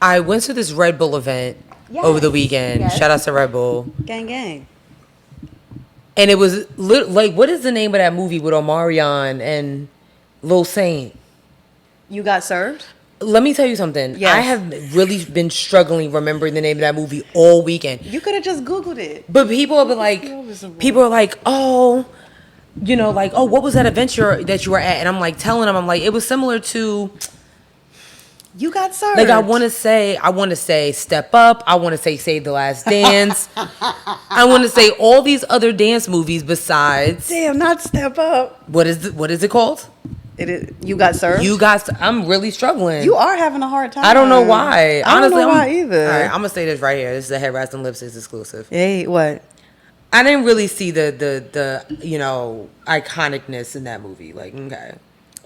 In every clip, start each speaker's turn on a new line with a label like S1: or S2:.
S1: I went to this Red Bull event over the weekend.
S2: Yes.
S1: Shout out to Red Bull.
S2: Gang, gang.
S1: And it was like, what is the name of that movie with Omarion and Lil Saint?
S2: You got served?
S1: Let me tell you something.
S2: Yes.
S1: I have really been struggling remembering the name of that movie all weekend.
S2: You could have just Googled it.
S1: But people are like, oh, like, oh, what was that adventure that you were at? And I'm like telling them, I'm like, it was similar to.
S2: You got served.
S1: Like I want to say Step Up. I want to say Save the Last Dance. I want to say all these other dance movies besides.
S2: Damn, not Step Up.
S1: What is it called?
S2: It is. You got served.
S1: I'm really struggling.
S2: You are having a hard time.
S1: I don't know why.
S2: I
S1: Honestly,
S2: don't know why either.
S1: All right, I'm gonna say this right here. This is a Headwraps and Lipsticks exclusive.
S2: Hey, what?
S1: I didn't really see the iconicness in that movie. Like, okay.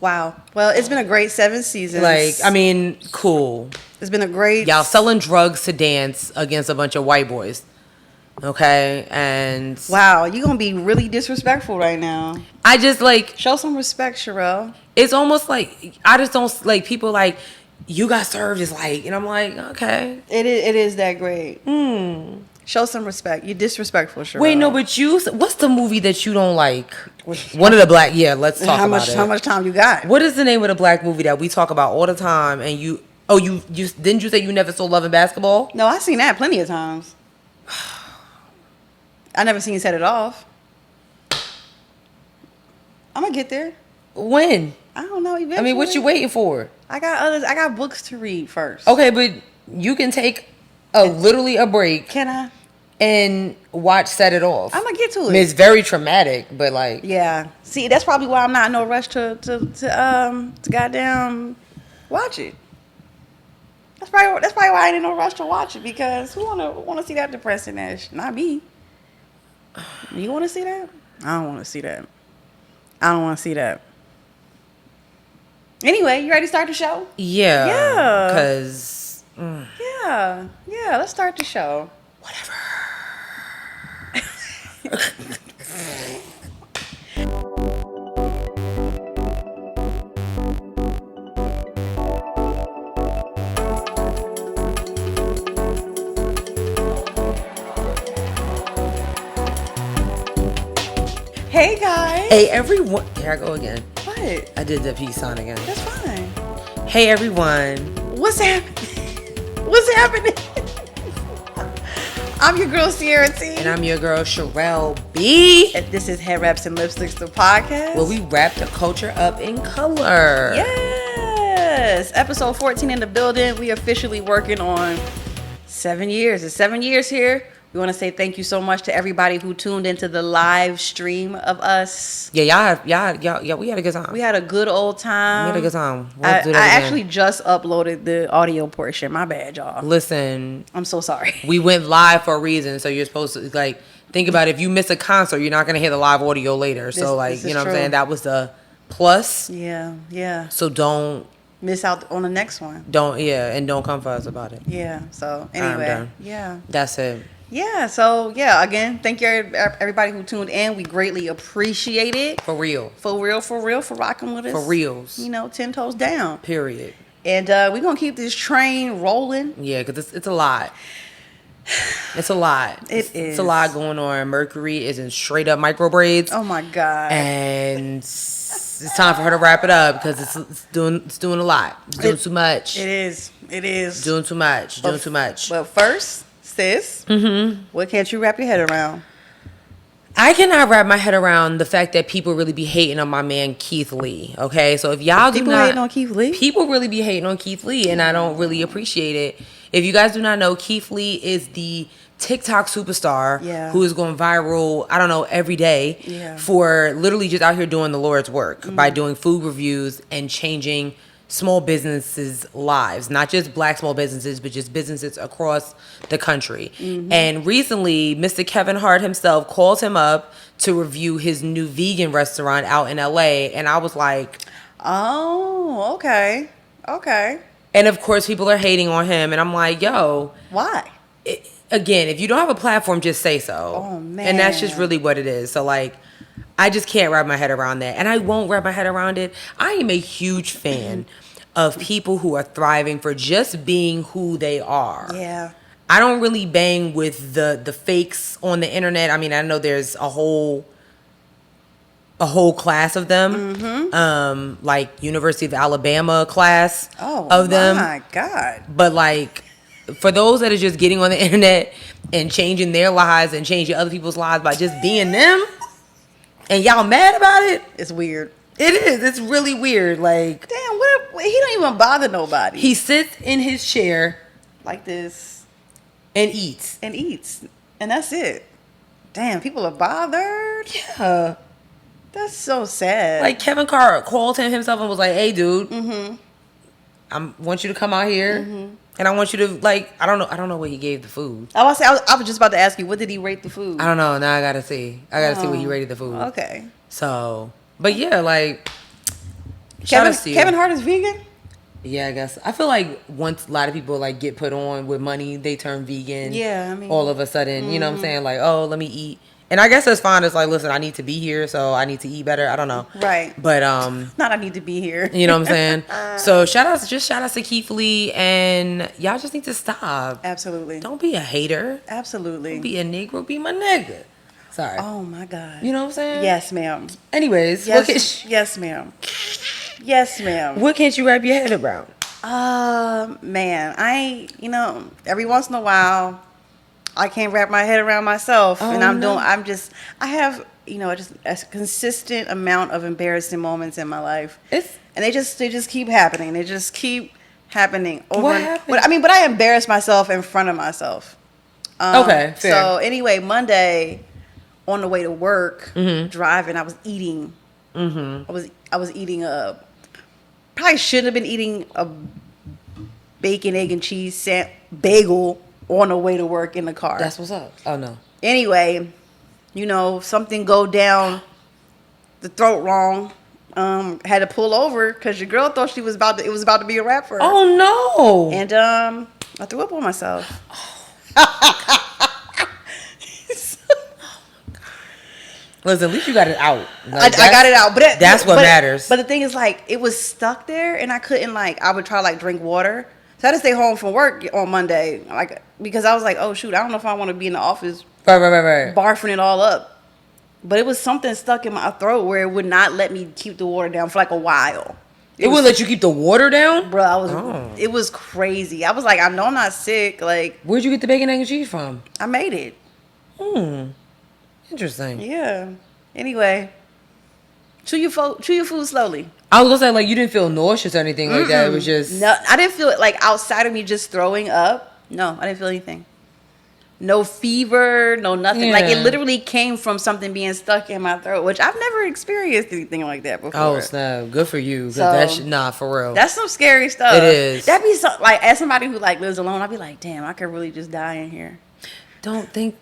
S2: Wow. Well, it's been a great 7 seasons.
S1: Like, I mean, cool.
S2: It's been a great.
S1: Y'all selling drugs to dance against a bunch of white boys. Okay, and
S2: Wow, you gonna be really disrespectful right now.
S1: I just like
S2: Show some respect, Sherelle.
S1: it's almost like I just don't like people like you got served is like, and I'm like, okay.
S2: It is that great. Show some respect. You're disrespectful, Sherelle.
S1: Wait, no, but what's the movie that you don't like? One of the black, yeah, let's talk about it.
S2: How much time you got?
S1: What is the name of the black movie that we talk about all the time? And you didn't you say you never saw Love and Basketball?
S2: No, I've seen that plenty of times. I never seen you set it off. I'm gonna get there.
S1: When?
S2: I don't know. Eventually.
S1: I mean, what you waiting for?
S2: I got books to read first.
S1: Okay, but you can take literally a break.
S2: Can I?
S1: And watch Set It Off.
S2: I'm gonna get to it.
S1: I mean, it's very traumatic, but like,
S2: yeah. See, that's probably why I'm not in no rush to goddamn watch it. That's probably why I ain't in no rush to watch it, because who wanna see that depressing ass? Not me. You wanna see that? I don't wanna see that. I don't wanna see that. Anyway, you ready to start the show?
S1: yeah,
S2: Yeah.
S1: because
S2: Yeah. Let's start the show.
S1: whatever.
S2: Hey guys.
S1: Hey everyone, here I go again.
S2: What?
S1: I did the peace sign again.
S2: That's fine.
S1: Hey everyone.
S2: What's happening? What's happening? I'm your girl Sierra T.
S1: And I'm your girl Sherelle B.
S2: And this is Headwraps and Lipsticks, the podcast.
S1: Where we wrap the culture up in color.
S2: Yes. Episode 14 in the building. We officially working on 7 years. It's 7 years here. We want to say thank you so much to everybody who tuned into the live stream of us.
S1: Yeah, y'all, we had a good time.
S2: We had a good old time.
S1: We had a good time.
S2: I
S1: Do that again.
S2: actually just uploaded the audio portion. My bad, y'all.
S1: Listen,
S2: I'm so sorry.
S1: we went live for a reason, so you're supposed to like think about it. If you miss a concert, you're not gonna hear the live audio later. So like,
S2: this
S1: you
S2: is
S1: know what I'm
S2: true.
S1: saying? That was the plus.
S2: Yeah.
S1: So don't
S2: Miss out on the next one.
S1: and don't come for us about it.
S2: Yeah. So
S1: I'm
S2: anyway,
S1: done.
S2: yeah.
S1: That's it.
S2: Yeah. So yeah. Again, thank you everybody who tuned in. We greatly appreciate it.
S1: For real.
S2: For rocking with us.
S1: For reals.
S2: 10 toes down.
S1: Period.
S2: And we're gonna keep this train rolling.
S1: Yeah, because it's a lot. It's a lot. It's a lot going on. Mercury is in straight up micro braids.
S2: Oh my God.
S1: And it's time for her to wrap it up because it's doing a lot. It's doing too much.
S2: It is.
S1: Doing too much. Doing too much.
S2: But first, sis, what can't you wrap your head around?
S1: I cannot wrap my head around the fact that people really be hating on my man Keith Lee. Okay, so if y'all
S2: People hating on Keith Lee?
S1: people really be hating on Keith Lee, and I don't really appreciate it. If you guys do not know, Keith Lee is the TikTok superstar who is going viral, I don't know, every day for literally just out here doing the Lord's work by doing food reviews and changing small businesses' lives, not just black small businesses, but just businesses across the country. And recently, Mr. Kevin Hart himself called him up to review his new vegan restaurant out in LA, and I was like,
S2: oh, okay.
S1: And of course, people are hating on him, and I'm like, yo,
S2: Why?
S1: Again, if you don't have a platform, just say so.
S2: Oh, man.
S1: And that's just really what it is. So like, I just can't wrap my head around that, and I won't wrap my head around it. I am a huge fan of people who are thriving for just being who they are.
S2: Yeah.
S1: I don't really bang with the fakes on the internet. I mean, I know there's a whole class of them, like University of Alabama class of them.
S2: Oh my God.
S1: But like, for those that are just getting on the internet and changing their lives and changing other people's lives by just being them, and y'all mad about it,
S2: it's weird.
S1: It is. It's really weird. Like,
S2: damn, he don't even bother nobody.
S1: He sits in his chair
S2: like this
S1: and eats,
S2: and that's it. Damn, people are bothered.
S1: Yeah.
S2: That's so sad.
S1: Like, Kevin Carr called him himself and was like, "Hey, dude, I want you to come out here, and I want you to, like, I don't know what he gave the food.
S2: I was just about to ask you, what did he rate the food?
S1: I don't know. Now I gotta see. See what he rated the food.
S2: Okay.
S1: So, but yeah, like, shout out to you.
S2: Kevin Hart is vegan?
S1: Yeah, I guess. I feel like once a lot of people like get put on with money, they turn vegan.
S2: Yeah, I mean,
S1: all of a sudden, you know what I'm saying? Like, oh, let me eat. And I guess that's fine. It's like, listen, I need to be here, so I need to eat better. I don't know.
S2: Right.
S1: But
S2: not I need to be here.
S1: You know what I'm saying? So shout outs to Keith Lee, and y'all just need to stop.
S2: Absolutely.
S1: Don't be a hater.
S2: Absolutely.
S1: Don't be a Negro, be my nigga. Sorry.
S2: Oh my God.
S1: You know what I'm saying?
S2: Yes, ma'am.
S1: Anyways,
S2: yes, ma'am. Yes, ma'am.
S1: What can't you wrap your head around?
S2: Man, every once in a while, I can't wrap my head around myself, and I have, just a consistent amount of embarrassing moments in my life, and they just keep happening. They just keep happening over.
S1: What happened?
S2: But I embarrass myself in front of myself.
S1: Okay, fair.
S2: So anyway, Monday, on the way to work, driving, I was eating. I was eating probably shouldn't have been eating a bacon, egg, and cheese bagel on the way to work in the car.
S1: That's what's up. Oh, no.
S2: Anyway, something go down the throat wrong. Had to pull over because your girl thought it was about to be a wrap for her.
S1: Oh, no.
S2: And I threw up on myself.
S1: Listen, at least you got it out.
S2: Like, I got it out, but
S1: that's what matters.
S2: But the thing is, like, it was stuck there, and I couldn't, like, I would try to, like, drink water. So I had to stay home from work on Monday, like, because I was like, oh shoot, I don't know if I want to be in the office,
S1: right,
S2: barfing it all up. But it was something stuck in my throat where it would not let me keep the water down for like a while.
S1: It would let you keep the water down,
S2: bro. It was crazy. I was like, I know I'm not sick. Like,
S1: where'd you get the bacon, egg, and cheese from?
S2: I made it.
S1: Interesting.
S2: Yeah. Anyway, chew your food slowly.
S1: I was gonna say, like, you didn't feel nauseous or anything like that. It was just
S2: no. I didn't feel it, like, outside of me just throwing up. No, I didn't feel anything. No fever, no nothing.
S1: Yeah.
S2: Like, it literally came from something being stuck in my throat, which I've never experienced anything like that before.
S1: Oh snap! Good for you. For real.
S2: That's some scary stuff.
S1: It is.
S2: That'd be so, like, as somebody who, like, lives alone, I'd be like, damn, I could really just die in here.
S1: Don't think.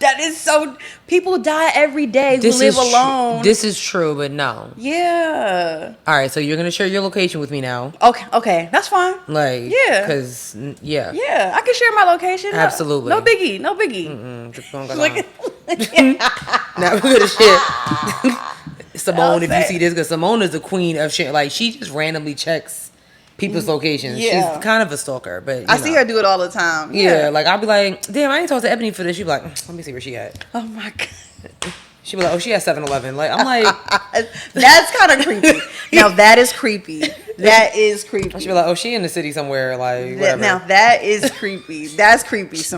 S2: That is so. People die every day who live alone.
S1: This is true, but no.
S2: Yeah.
S1: All right, so you're gonna share your location with me now.
S2: Okay, that's fine.
S1: Like,
S2: yeah,
S1: because yeah,
S2: I can share my location.
S1: Absolutely.
S2: No biggie.
S1: Just gonna go now we're gonna share. Simone, if you see this, because Simone is the queen of shit. Like, she just randomly checks people's locations.
S2: Yeah.
S1: She's kind of a stalker, but
S2: I see her do it all the time.
S1: Yeah, like, I'll be like, damn, I ain't talked to Ebony for this. She'll be like, let me see where she at.
S2: Oh my God.
S1: She'll be like, oh, she has 7-Eleven. Like, I'm like,
S2: that's kind of creepy. Now that is creepy. That is creepy.
S1: She'll be like, oh, she in the city somewhere. Like, whatever.
S2: Now that is creepy. That's creepy. She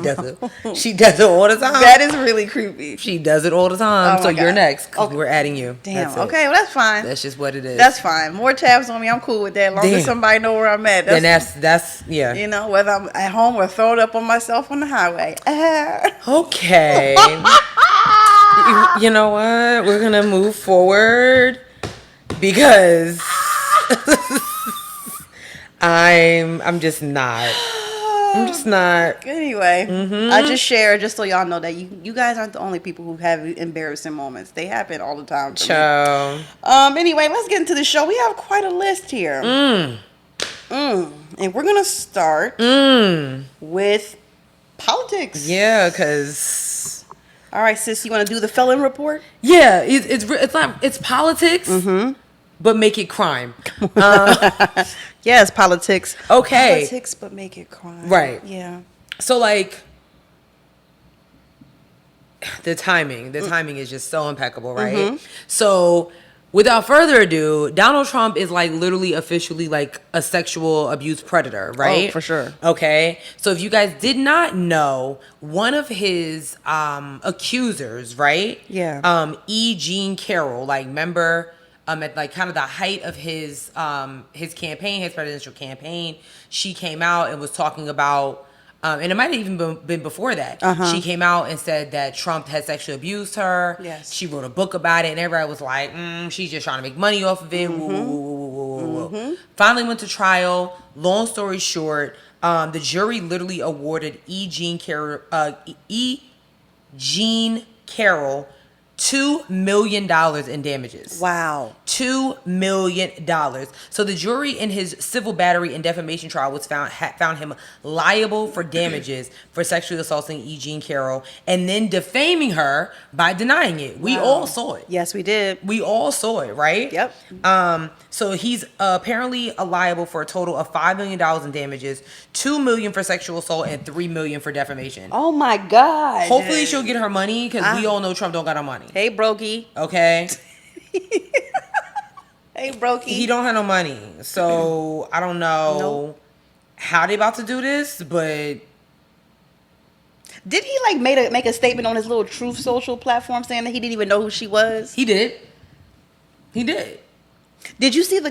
S1: does it all the time.
S2: That is really creepy.
S1: She does it all the time. So you're next, because we're adding you.
S2: Damn. Okay, well, that's fine.
S1: That's just what it is.
S2: That's fine. More tabs on me. I'm cool with that. As long as somebody know where I'm at.
S1: Then that's yeah.
S2: Whether I'm at home or throwing up on myself on the highway.
S1: Okay. You know what? We're gonna move forward because I'm just not.
S2: Anyway, I just share just so y'all know that you guys aren't the only people who have embarrassing moments. They happen all the time. Anyway, let's get into the show. We have quite a list here. And we're gonna start with politics.
S1: Yeah, because.
S2: All right, sis, you want to do the felon report?
S1: Yeah, it's politics, but make it crime.
S2: Yes, politics.
S1: Okay.
S2: Politics, but make it crime.
S1: Right.
S2: Yeah.
S1: So like the timing is just so impeccable, right?
S2: Mm-hmm.
S1: So without further ado, Donald Trump is like literally officially like a sexual abuse predator, right?
S2: Oh, for sure.
S1: Okay. So if you guys did not know, one of his accusers, right?
S2: Yeah.
S1: E. Jean Carroll, like remember at like kind of the height of his campaign, his presidential campaign, she came out and was talking about and it might have even been before that. She came out and said that Trump had sexually abused her.
S2: Yes.
S1: She wrote a book about it, and everybody was like, she's just trying to make money off of it. Finally went to trial. Long story short, the jury literally awarded E. Jean Carroll $2 million in damages.
S2: Wow.
S1: $2 million. So the jury in his civil battery and defamation trial was found him liable for damages for sexually assaulting E. Jean Carroll and then defaming her by denying it. We all saw it.
S2: Yes, we did.
S1: We all saw it, right?
S2: Yep.
S1: So he's apparently liable for a total of $5 million in damages, $2 million for sexual assault, and $3 million for defamation.
S2: Oh my God.
S1: Hopefully she'll get her money because we all know Trump don't got her money.
S2: Hey, Brokey.
S1: Okay.
S2: Hey, Brokey.
S1: He don't have no money. So I don't know how they about to do this, but
S2: did he like make a statement on his little Truth Social platform saying that he didn't even know who she was?
S1: he did. He did.
S2: Did you see do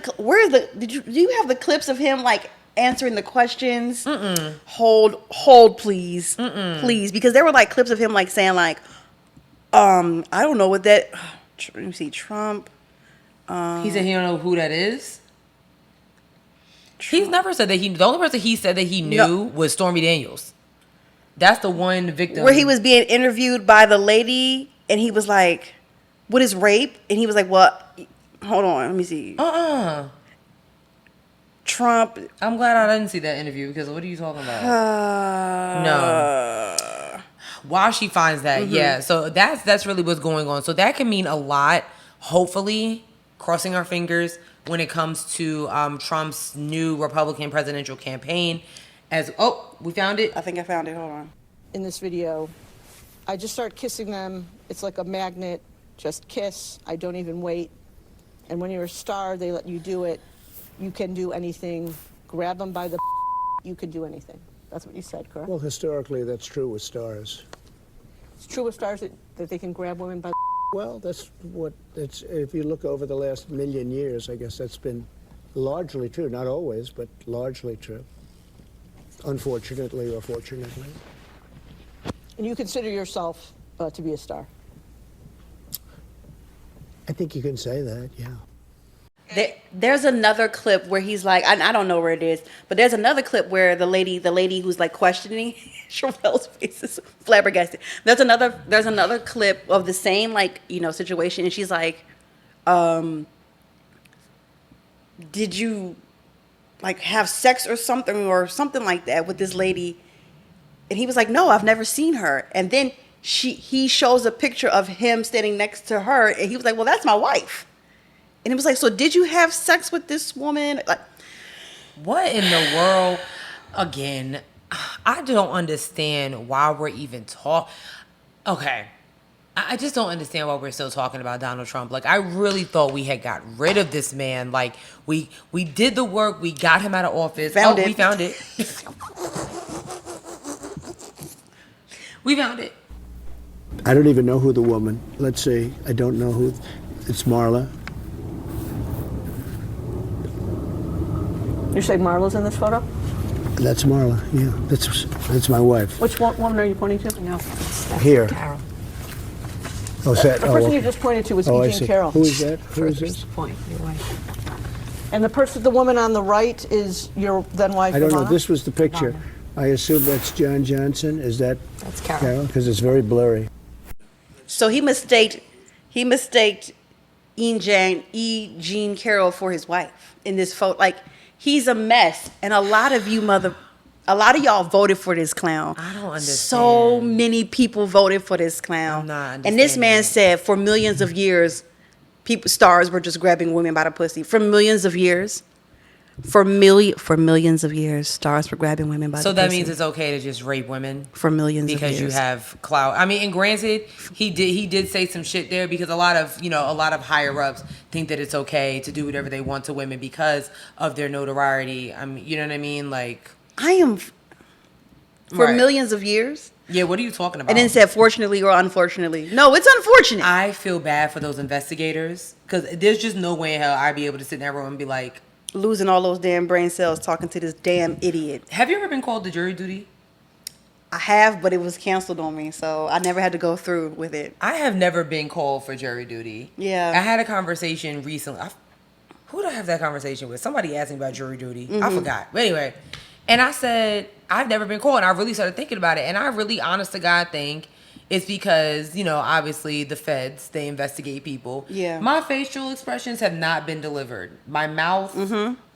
S2: you have the clips of him like answering the questions? Mm-mm. Hold please. Mm-mm. Please, because there were like clips of him like saying like I don't know what that let me see Trump
S1: He said he don't know who that is. He's never said that the only person he said that he knew was Stormy Daniels. That's the one victim.
S2: Where he was being interviewed by the lady and he was like, what is rape? And he was like, well, hold on, let me see. Trump.
S1: I'm glad I didn't see that interview because what are you talking about? No. While she finds that, yeah. So that's really what's going on. So that can mean a lot, hopefully, crossing our fingers, when it comes to Trump's new Republican presidential campaign. We found it.
S2: I think I found it. Hold on.
S3: In this video, I just start kissing them. It's like a magnet. Just kiss. I don't even wait. And when you're a star, they let you do it. You can do anything. Grab them by the you can do anything. That's what you said, correct?
S4: Well, historically, that's true with stars.
S3: It's true with stars that they can grab women by the
S4: Well, that's what it's. If you look over the last million years, I guess that's been largely true. Not always, but largely true. Unfortunately or fortunately.
S3: And you consider yourself to be a star?
S4: I think you can say that, yeah.
S2: There's another clip where he's like, I don't know where it is, but there's another clip where the lady who's like questioning Chappelle's face is flabbergasted. There's another clip of the same situation, and she's like, did you like have sex or something like that with this lady? And he was like, no, I've never seen her. And then he shows a picture of him standing next to her, and he was like, well, that's my wife. And it was like, so did you have sex with this woman? Like,
S1: what in the world? Again, I don't understand why we're even Okay. I just don't understand why we're still talking about Donald Trump. Like, I really thought we had got rid of this man. Like, we did the work. We got him out of office. We found it. We found it.
S4: I don't even know who the woman. Let's see. I don't know who. It's Marla.
S3: You say Marla's in this photo?
S4: That's Marla. Yeah, that's my wife.
S3: Which woman are you pointing to?
S5: No, that's
S4: Here.
S5: Carol.
S4: Oh,
S3: The person you just pointed to was
S4: I
S3: E.
S4: see.
S3: Jean Carroll.
S4: Who is that? Who is
S5: Furthest
S4: this?
S5: point, your wife.
S3: And the woman on the right is your then wife.
S4: I don't know.
S3: Ivana?
S4: This was the picture.
S5: Ivana.
S4: I assume that's John Johnson. Is that
S5: That's Carol.
S4: Carol? Because it's very blurry.
S2: so he mistaked E. Jean Carroll for his wife in this photo. Like, he's a mess, and a lot of y'all voted for this clown.
S1: I don't understand.
S2: So many people voted for this clown.
S1: I'm not
S2: and this man
S1: understanding
S2: said for millions of years, stars were just grabbing women by the pussy for millions of years. For millions of years, stars were grabbing women by the pussy.
S1: So that means it's okay to just rape women
S2: for millions of years
S1: because you have clout. I mean, and granted, he did say some shit there because a lot of higher ups think that it's okay to do whatever they want to women because of their notoriety. I mean, you know what I mean? Like,
S2: I am for millions of years.
S1: Yeah, what are you talking about?
S2: And then said fortunately or unfortunately. No, it's unfortunate.
S1: I feel bad for those investigators because there's just no way in hell I'd be able to sit in that room and be like,
S2: losing all those damn brain cells talking to this damn idiot.
S1: Have you ever been called to jury duty?
S2: I have, but it was canceled on me, so I never had to go through with it.
S1: I have never been called for jury duty.
S2: Yeah.
S1: I had a conversation recently. Who did I have that conversation with? Somebody asked me about jury duty. I forgot. But anyway, and I said, I've never been called. And I really started thinking about it. And I really, honest to God, think it's because, obviously the feds, they investigate people.
S2: Yeah.
S1: My facial expressions have not been delivered. My mouth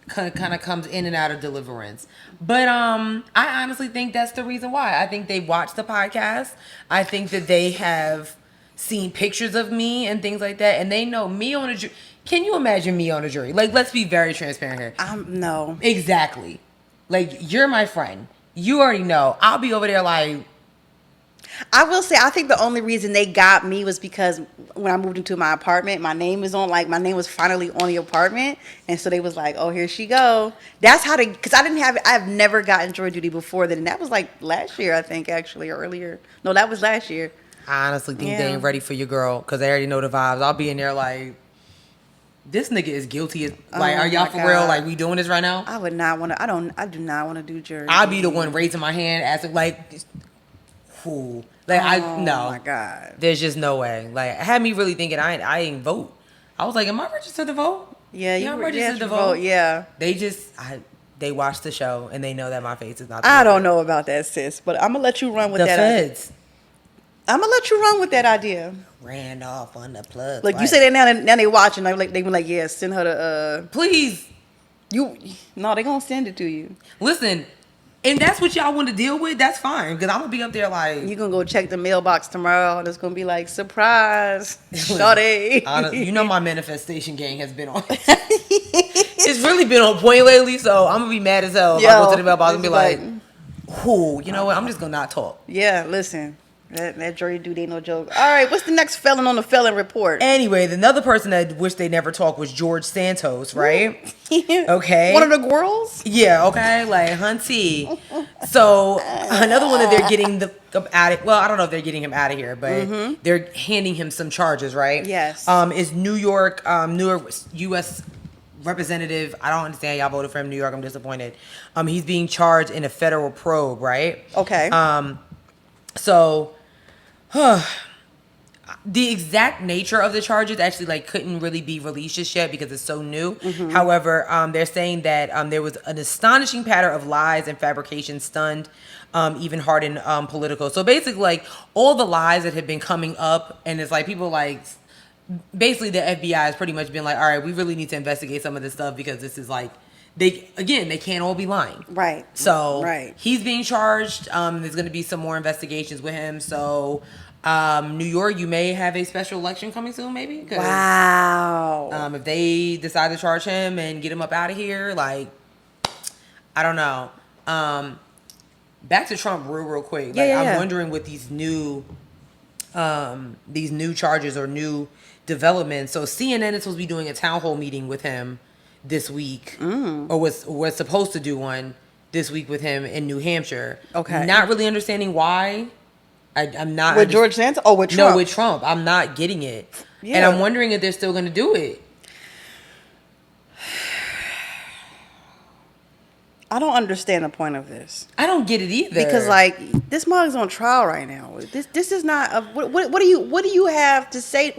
S1: kind of comes in and out of deliverance. But I honestly think that's the reason why. I think they watched the podcast. I think that they have seen pictures of me and things like that. And they know me on a jury. Can you imagine me on a jury? Like, let's be very transparent here.
S2: No.
S1: Exactly. Like, you're my friend. You already know. I'll be over there like...
S2: I will say, I think the only reason they got me was because when I moved into my apartment, my name was finally on the apartment. And so they was like, oh, here she go. That's how because I've never gotten jury duty before then. And that was like last year, I think, actually, or earlier. No, that was last year.
S1: I honestly think they ain't ready for your girl because they already know the vibes. I'll be in there like, this nigga is guilty. Like, are y'all for real? Like, we doing this right now?
S2: I would not want to. I do not want to do jury.
S1: I'll be the one raising my hand, asking like, who? Like, no.
S2: Oh my God.
S1: There's just no way. Like, it had me really thinking I ain't vote. I was like, am I registered to vote?
S2: Yeah,
S1: I'm registered to vote.
S2: Yeah.
S1: They watch the show and they know that my face is not.
S2: I don't know about that, sis, but I'm gonna let you run with that.
S1: Feds.
S2: I'm gonna let you run with that idea.
S1: Ran off on the plug.
S2: Like, you say that now they watching. They be like, yeah, send her to
S1: please.
S2: No, they gonna send it to you.
S1: Listen, and that's what y'all want to deal with. That's fine because I'm gonna be up there like,
S2: you gonna go check the mailbox tomorrow and it's gonna be like, surprise, shawty.
S1: You know my manifestation gang has been on. It's really been on point lately, so I'm gonna be mad as hell if I go to the mailbox and be like, who? You know what? I'm just gonna not talk.
S2: Yeah, listen. That jury duty ain't no joke. All right, what's the next felon on the felon report?
S1: Anyway, another person that wished they never talked was George Santos, right? Okay.
S2: One of the girls?
S1: Yeah, okay, like Hunty. So another one that they're getting out of, well, I don't know if they're getting him out of here, but they're handing him some charges, right?
S2: Yes.
S1: Is New York U.S. Representative, I don't understand y'all voted for him in New York, I'm disappointed. He's being charged in a federal probe, right?
S2: Okay.
S1: So, the exact nature of the charges actually couldn't really be released just yet because it's so new. However, they're saying that there was an astonishing pattern of lies and fabrication stunned even hardened political. So basically, all the lies that have been coming up, and it's people basically the FBI has pretty much been like, all right, we really need to investigate some of this stuff because this is they can't all be lying.
S2: Right.
S1: So he's being charged. There's going to be some more investigations with him. So New York, you may have a special election coming soon, maybe.
S2: Wow.
S1: If they decide to charge him and get him up out of here, I don't know. Back to Trump real quick. I'm wondering with these new charges or new developments. So CNN is supposed to be doing a town hall meeting with him this week, or was supposed to do one this week with him in New Hampshire.
S2: Okay.
S1: Not really understanding why. I'm not
S2: with George Santos. Oh, with Trump.
S1: No, with Trump. I'm not getting it,
S2: yeah.
S1: And I'm wondering if they're still going to do it.
S2: I don't understand the point of this.
S1: I don't get it either.
S2: Because this mug's on trial right now. This is not what do you have to say?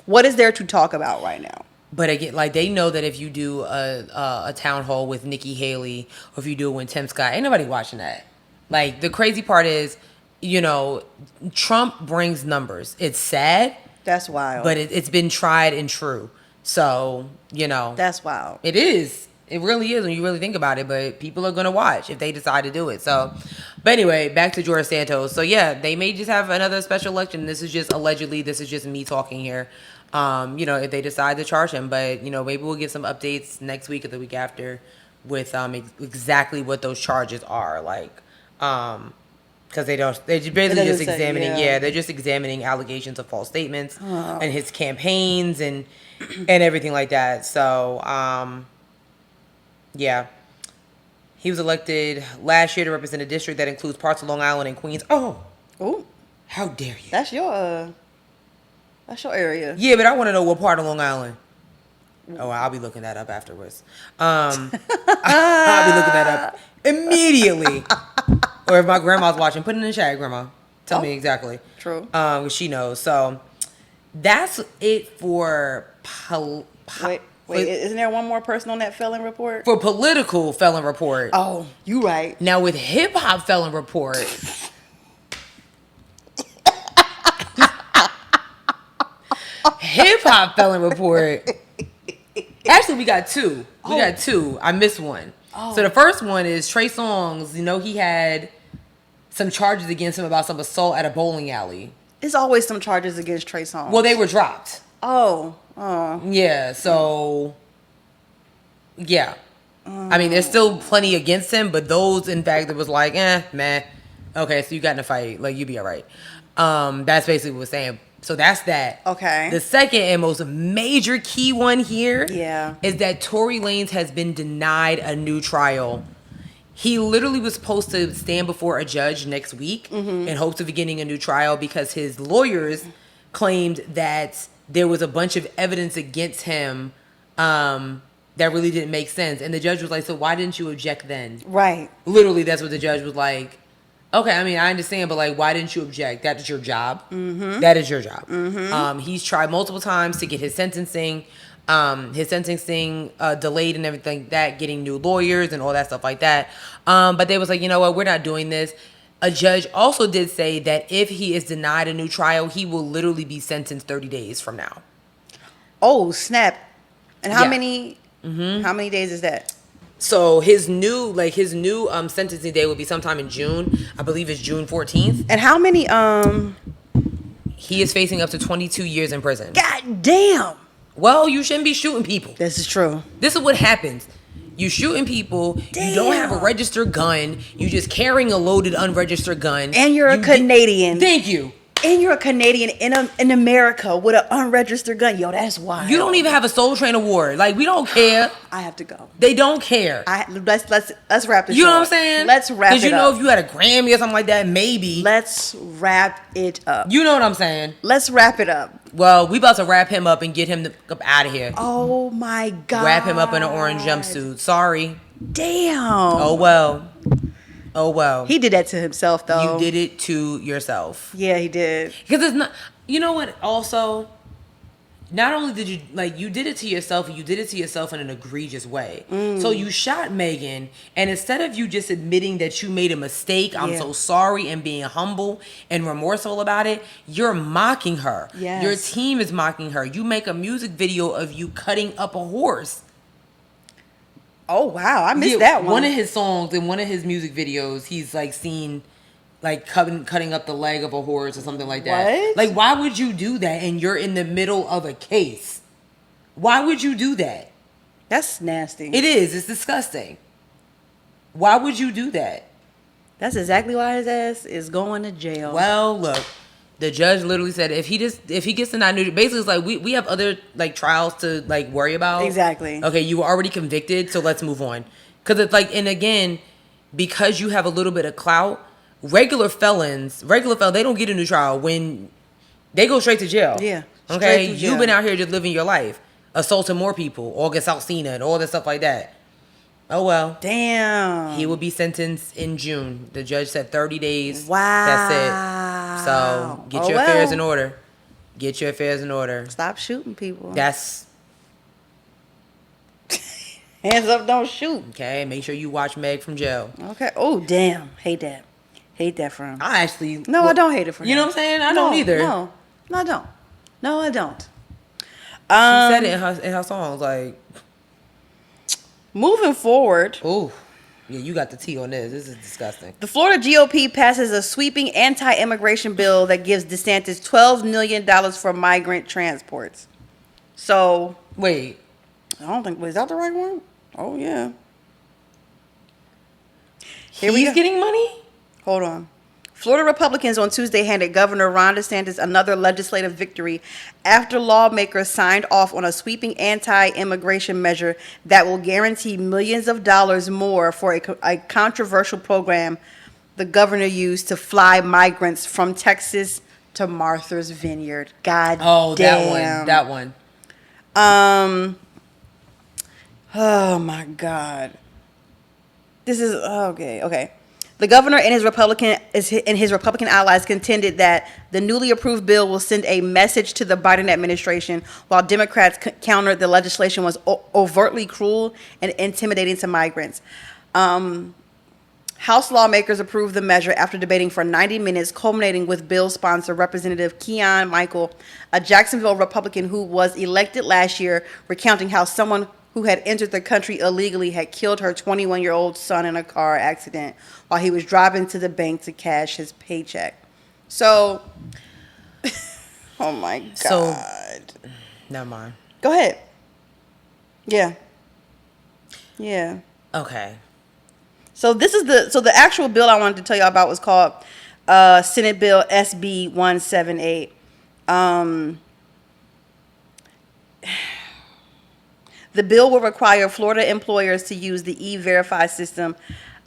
S2: What is there to talk about right now?
S1: But again, they know that if you do a town hall with Nikki Haley, or if you do it with Tim Scott, ain't nobody watching that. The crazy part is, Trump brings numbers. It's sad.
S2: That's wild.
S1: But it's been tried and true. So,
S2: That's wild.
S1: It is. It really is when you really think about it. But people are going to watch if they decide to do it. So, but anyway, back to George Santos. So, yeah, they may just have another special election. This is just allegedly, this is just me talking here. if they decide to charge him. But, maybe we'll get some updates next week or the week after with exactly what those charges are. Like, because they're basically just examining, they're just examining allegations of false statements and his campaigns and everything like that. So, yeah. He was elected last year to represent a district that includes parts of Long Island and Queens. Oh, how dare you?
S2: That's your area.
S1: Yeah, but I want to know what part of Long Island. Oh, I'll be looking that up afterwards. I'll be looking that up immediately. Or if my grandma's watching, put it in the chat, Grandma. Tell me exactly.
S2: True.
S1: She knows. So that's it for
S2: Wait, isn't there one more person on that felon report?
S1: For political felon report.
S2: Oh, you right.
S1: Now with hip hop felon report. Hip hop felon report. Actually, we got two. I missed one. Oh. So the first one is Trey Songz. He had some charges against him about some assault at a bowling alley.
S2: There's always some charges against Trey Songz.
S1: Well, they were dropped.
S2: Oh.
S1: Yeah, so, yeah. I mean, there's still plenty against him, but those, in fact, it was like, meh. Okay, so you got in a fight. Like, you be all right. That's basically what we're saying. So that's that.
S2: Okay.
S1: The second and most major key one here is that Tory Lanez has been denied a new trial. He literally was supposed to stand before a judge next week in hopes of beginning a new trial because his lawyers claimed that there was a bunch of evidence against him that really didn't make sense. And the judge was like, so why didn't you object then?
S2: Right.
S1: Literally, that's what the judge was like. Okay, I mean, I understand, but like, why didn't you object? That is your job. That is your job. He's tried multiple times to get his sentencing delayed and everything like that, getting new lawyers and all that stuff like that. But they was like, you know what, we're not doing this. A judge also did say that if he is denied a new trial, he will literally be sentenced 30 days from now.
S2: Oh, snap. And how many days is that?
S1: So his new sentencing day will be sometime in June. I believe it's June 14th.
S2: And how many
S1: he is facing up to 22 years in prison.
S2: God damn.
S1: Well, you shouldn't be shooting people.
S2: This is true.
S1: This is what happens. You shooting people. Damn. You don't have a registered gun. You just carrying a loaded unregistered gun.
S2: And you're a Canadian.
S1: Thank you.
S2: And you're a Canadian in America with an unregistered gun. Yo, that's wild.
S1: You don't even have a Soul Train award. Like, we don't care.
S2: I have to go.
S1: They don't care.
S2: Let's wrap this up.
S1: You know what I'm saying?
S2: Let's wrap it up.
S1: Because if you had a Grammy or something like that, maybe.
S2: Let's wrap it up.
S1: You know what I'm saying?
S2: Let's wrap it up.
S1: Well, we about to wrap him up and get him up out of here.
S2: Oh my God.
S1: Wrap him up in an orange jumpsuit. Sorry.
S2: Damn.
S1: Oh well.
S2: He did that to himself, though.
S1: You did it to yourself.
S2: Yeah, he did.
S1: Because it's not. You know what? Also, not only did you did it to yourself, you did it to yourself in an egregious way. So you shot Megan, and instead of you just admitting that you made a mistake, I'm so sorry, and being humble and remorseful about it, you're mocking her.
S2: Yes.
S1: Your team is mocking her. You make a music video of you cutting up a horse.
S2: Oh wow, I missed that one.
S1: One of his songs in one of his music videos, he's like seen like cutting up the leg of a horse or something like that.
S2: What?
S1: Like, why would you do that? And you're in the middle of a case. Why would you do that?
S2: That's nasty.
S1: It is. It's disgusting. Why would you do that?
S2: That's exactly why his ass is going to jail.
S1: Well, look. The judge literally said if he gets denied new, basically it's like we have other like trials to like worry about.
S2: Exactly.
S1: Okay, you were already convicted, so let's move on. Because it's like, and again, because you have a little bit of clout, regular felons, they don't get a new trial when they go straight to jail.
S2: Yeah.
S1: Okay, you've been out here just living your life, assaulting more people, August Alsina, and all that stuff like that. Oh well.
S2: Damn.
S1: He will be sentenced in June. The judge said 30 days.
S2: Wow.
S1: That's it. So get your affairs in order. Get your affairs in order.
S2: Stop shooting people.
S1: That's
S2: hands up, don't shoot.
S1: Okay. Make sure you watch Meg from jail.
S2: Okay. Oh damn. Hate that. Hate that for him.
S1: I actually.
S2: No, I don't hate it for him.
S1: You know what I'm saying? I don't either.
S2: No, I don't. No, I don't.
S1: She said it in her songs like.
S2: Moving forward.
S1: Ooh. Yeah, you got the tea on this. This is disgusting.
S2: The Florida GOP passes a sweeping anti-immigration bill that gives DeSantis $12 million for migrant transports. So
S1: Wait.
S2: I don't think, was that the right one? Oh yeah. Here we
S1: He's
S2: go.
S1: getting money?
S2: Hold on. Florida Republicans on Tuesday handed Governor Ron DeSantis another legislative victory after lawmakers signed off on a sweeping anti-immigration measure that will guarantee millions of dollars more for a controversial program the governor used to fly migrants from Texas to Martha's Vineyard. God
S1: Oh,
S2: damn.
S1: that one.
S2: Oh my God. This is okay. The governor and his Republican allies contended that the newly approved bill will send a message to the Biden administration, while Democrats countered the legislation was overtly cruel and intimidating to migrants. House lawmakers approved the measure after debating for 90 minutes, culminating with bill sponsor Representative Keon Michael, a Jacksonville Republican who was elected last year, recounting how someone who had entered the country illegally had killed her 21-year-old son in a car accident while he was driving to the bank to cash his paycheck. So, oh my God.
S1: So, never mind.
S2: Go ahead. Yeah. Yeah.
S1: Okay.
S2: So this is the actual bill I wanted to tell y'all about was called Senate Bill SB 178. The bill will require Florida employers to use the E-Verify system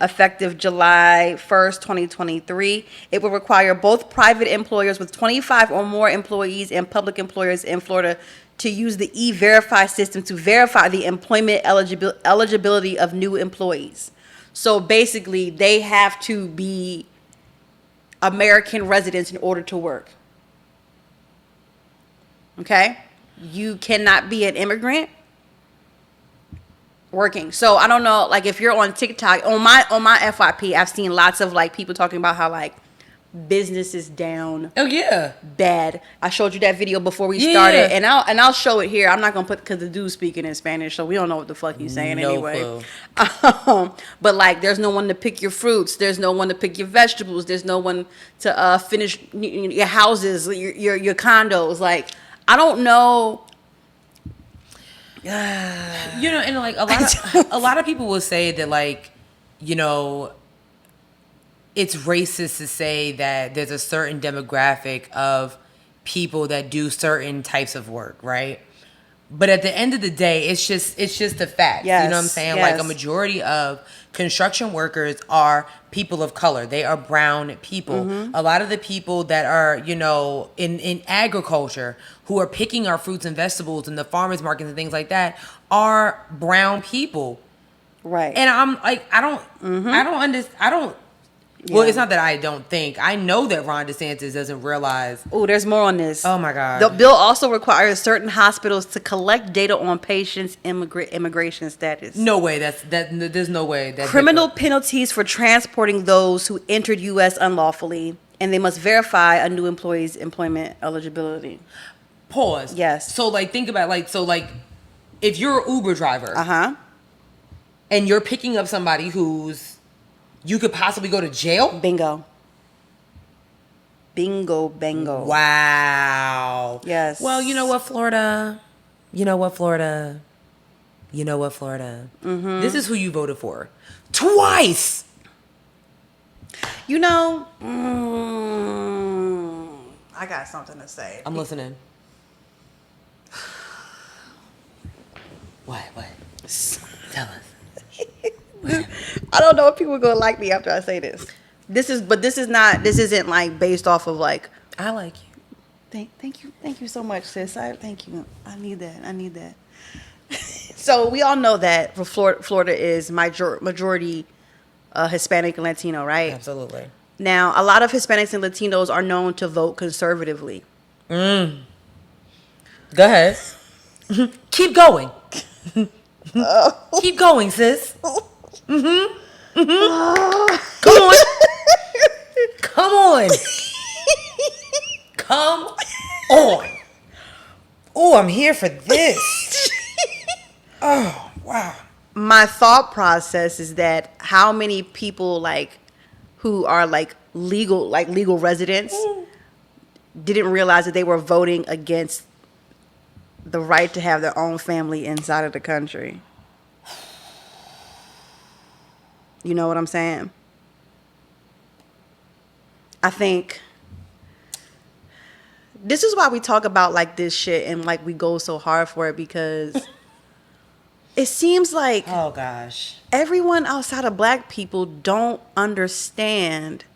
S2: effective July 1st, 2023. It will require both private employers with 25 or more employees and public employers in Florida to use the E-Verify system to verify the employment eligibility of new employees. So basically, they have to be American residents in order to work. Okay? You cannot be an immigrant working. So I don't know, like if you're on TikTok, on my FYP, I've seen lots of like people talking about how like business is down.
S1: Oh yeah.
S2: Bad. I showed you that video before we started, and I'll show it here. I'm not gonna put, because the dude's speaking in Spanish, so we don't know what the fuck he's saying anyway. But like, there's no one to pick your fruits. There's no one to pick your vegetables. There's no one to finish your houses, your condos. Like, I don't know.
S1: You know, and like a lot of people will say that, like, you know, it's racist to say that there's a certain demographic of people that do certain types of work, right? But at the end of the day, it's just a fact.
S2: Yes,
S1: you know what I'm saying?
S2: yes.
S1: Like, a majority of construction workers are people of color. They are brown people.
S2: Mm-hmm.
S1: A lot of the people that are, you know, in agriculture, who are picking our fruits and vegetables in the farmers markets and things like that, are brown people.
S2: Right.
S1: And I'm like, I don't understand. Well,
S2: Yeah.
S1: it's not that I don't think. I know that Ron DeSantis doesn't realize.
S2: Oh, there's more on this.
S1: Oh my God.
S2: The bill also requires certain hospitals to collect data on patients' immigration status.
S1: No way. There's no way. That
S2: Criminal penalties for transporting those who entered U.S. unlawfully, and they must verify a new employee's employment eligibility.
S1: Pause.
S2: Yes.
S1: So like, think about like, if you're an Uber driver, and you're picking up somebody who's, you could possibly go to jail.
S2: Bingo. Bingo, bango.
S1: Wow.
S2: Yes.
S1: Well, you know what, Florida? Mm-hmm. This is who you voted for. Twice.
S2: You know, I got something to say.
S1: I'm listening. What? Tell us.
S2: I don't know if people are gonna like me after I say this. This isn't like based off of like.
S1: I like you.
S2: Thank you so much, sis. Thank you. I need that. So we all know that Florida is majority Hispanic and Latino, right?
S1: Absolutely.
S2: Now, a lot of Hispanics and Latinos are known to vote conservatively.
S1: Go ahead. Keep going. Keep going, sis. Come on. Come on. Oh, I'm here for this. Oh, wow.
S2: My thought process is that how many people like who are like legal residents didn't realize that they were voting against the right to have their own family inside of the country. You know what I'm saying? I think this is why we talk about like this shit and like we go so hard for it, because it seems like
S1: Oh gosh.
S2: everyone outside of black people don't understand.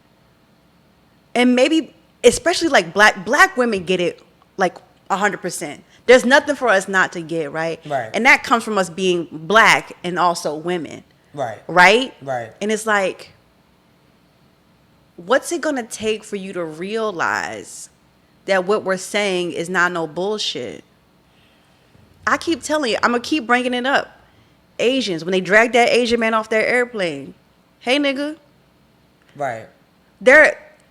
S2: And maybe especially like black women get it like 100%. There's nothing for us not to get, right?
S1: Right.
S2: And that comes from us being black and also women.
S1: Right.
S2: Right?
S1: Right.
S2: And it's like, what's it gonna take for you to realize that what we're saying is not no bullshit? I keep telling you, I'm gonna keep bringing it up. Asians, when they dragged that Asian man off their airplane, hey nigga,
S1: Right.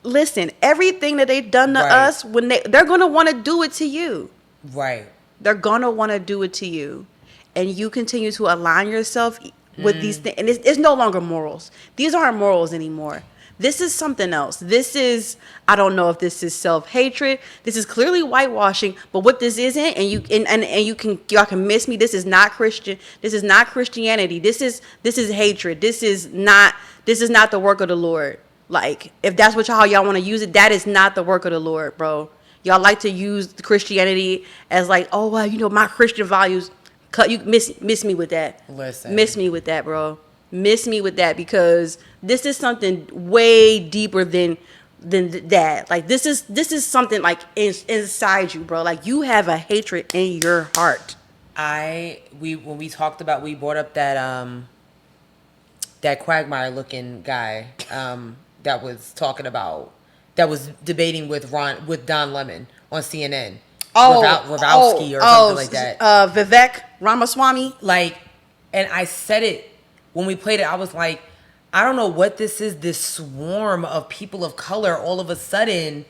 S2: listen, everything that they've done to
S1: Right.
S2: us, when they're gonna want to do it to you.
S1: Right.
S2: They're gonna want to do it to you, and you continue to align yourself with these things. And it's no longer morals. These aren't morals anymore. This is something else. This is, I don't know if this is self-hatred. This is clearly whitewashing. But what this isn't, and y'all can miss me. This is not Christian. This is not Christianity. This is hatred. This is not the work of the Lord. Like, if that's what y'all want to use it, that is not the work of the Lord, bro. Y'all like to use Christianity as like, oh well, you know, my Christian values. You miss me with that.
S1: Listen.
S2: Miss me with that, bro. Miss me with that, because this is something way deeper than that. Like this is something like inside you, bro. Like you have a hatred in your heart.
S1: When we talked about, we brought up that that Quagmire looking guy that was debating with Don Lemon on CNN. Ravowski or something like that.
S2: Vivek Ramaswamy.
S1: Like, and I said it when we played it. I was like, I don't know what this is. This swarm of people of color all of a sudden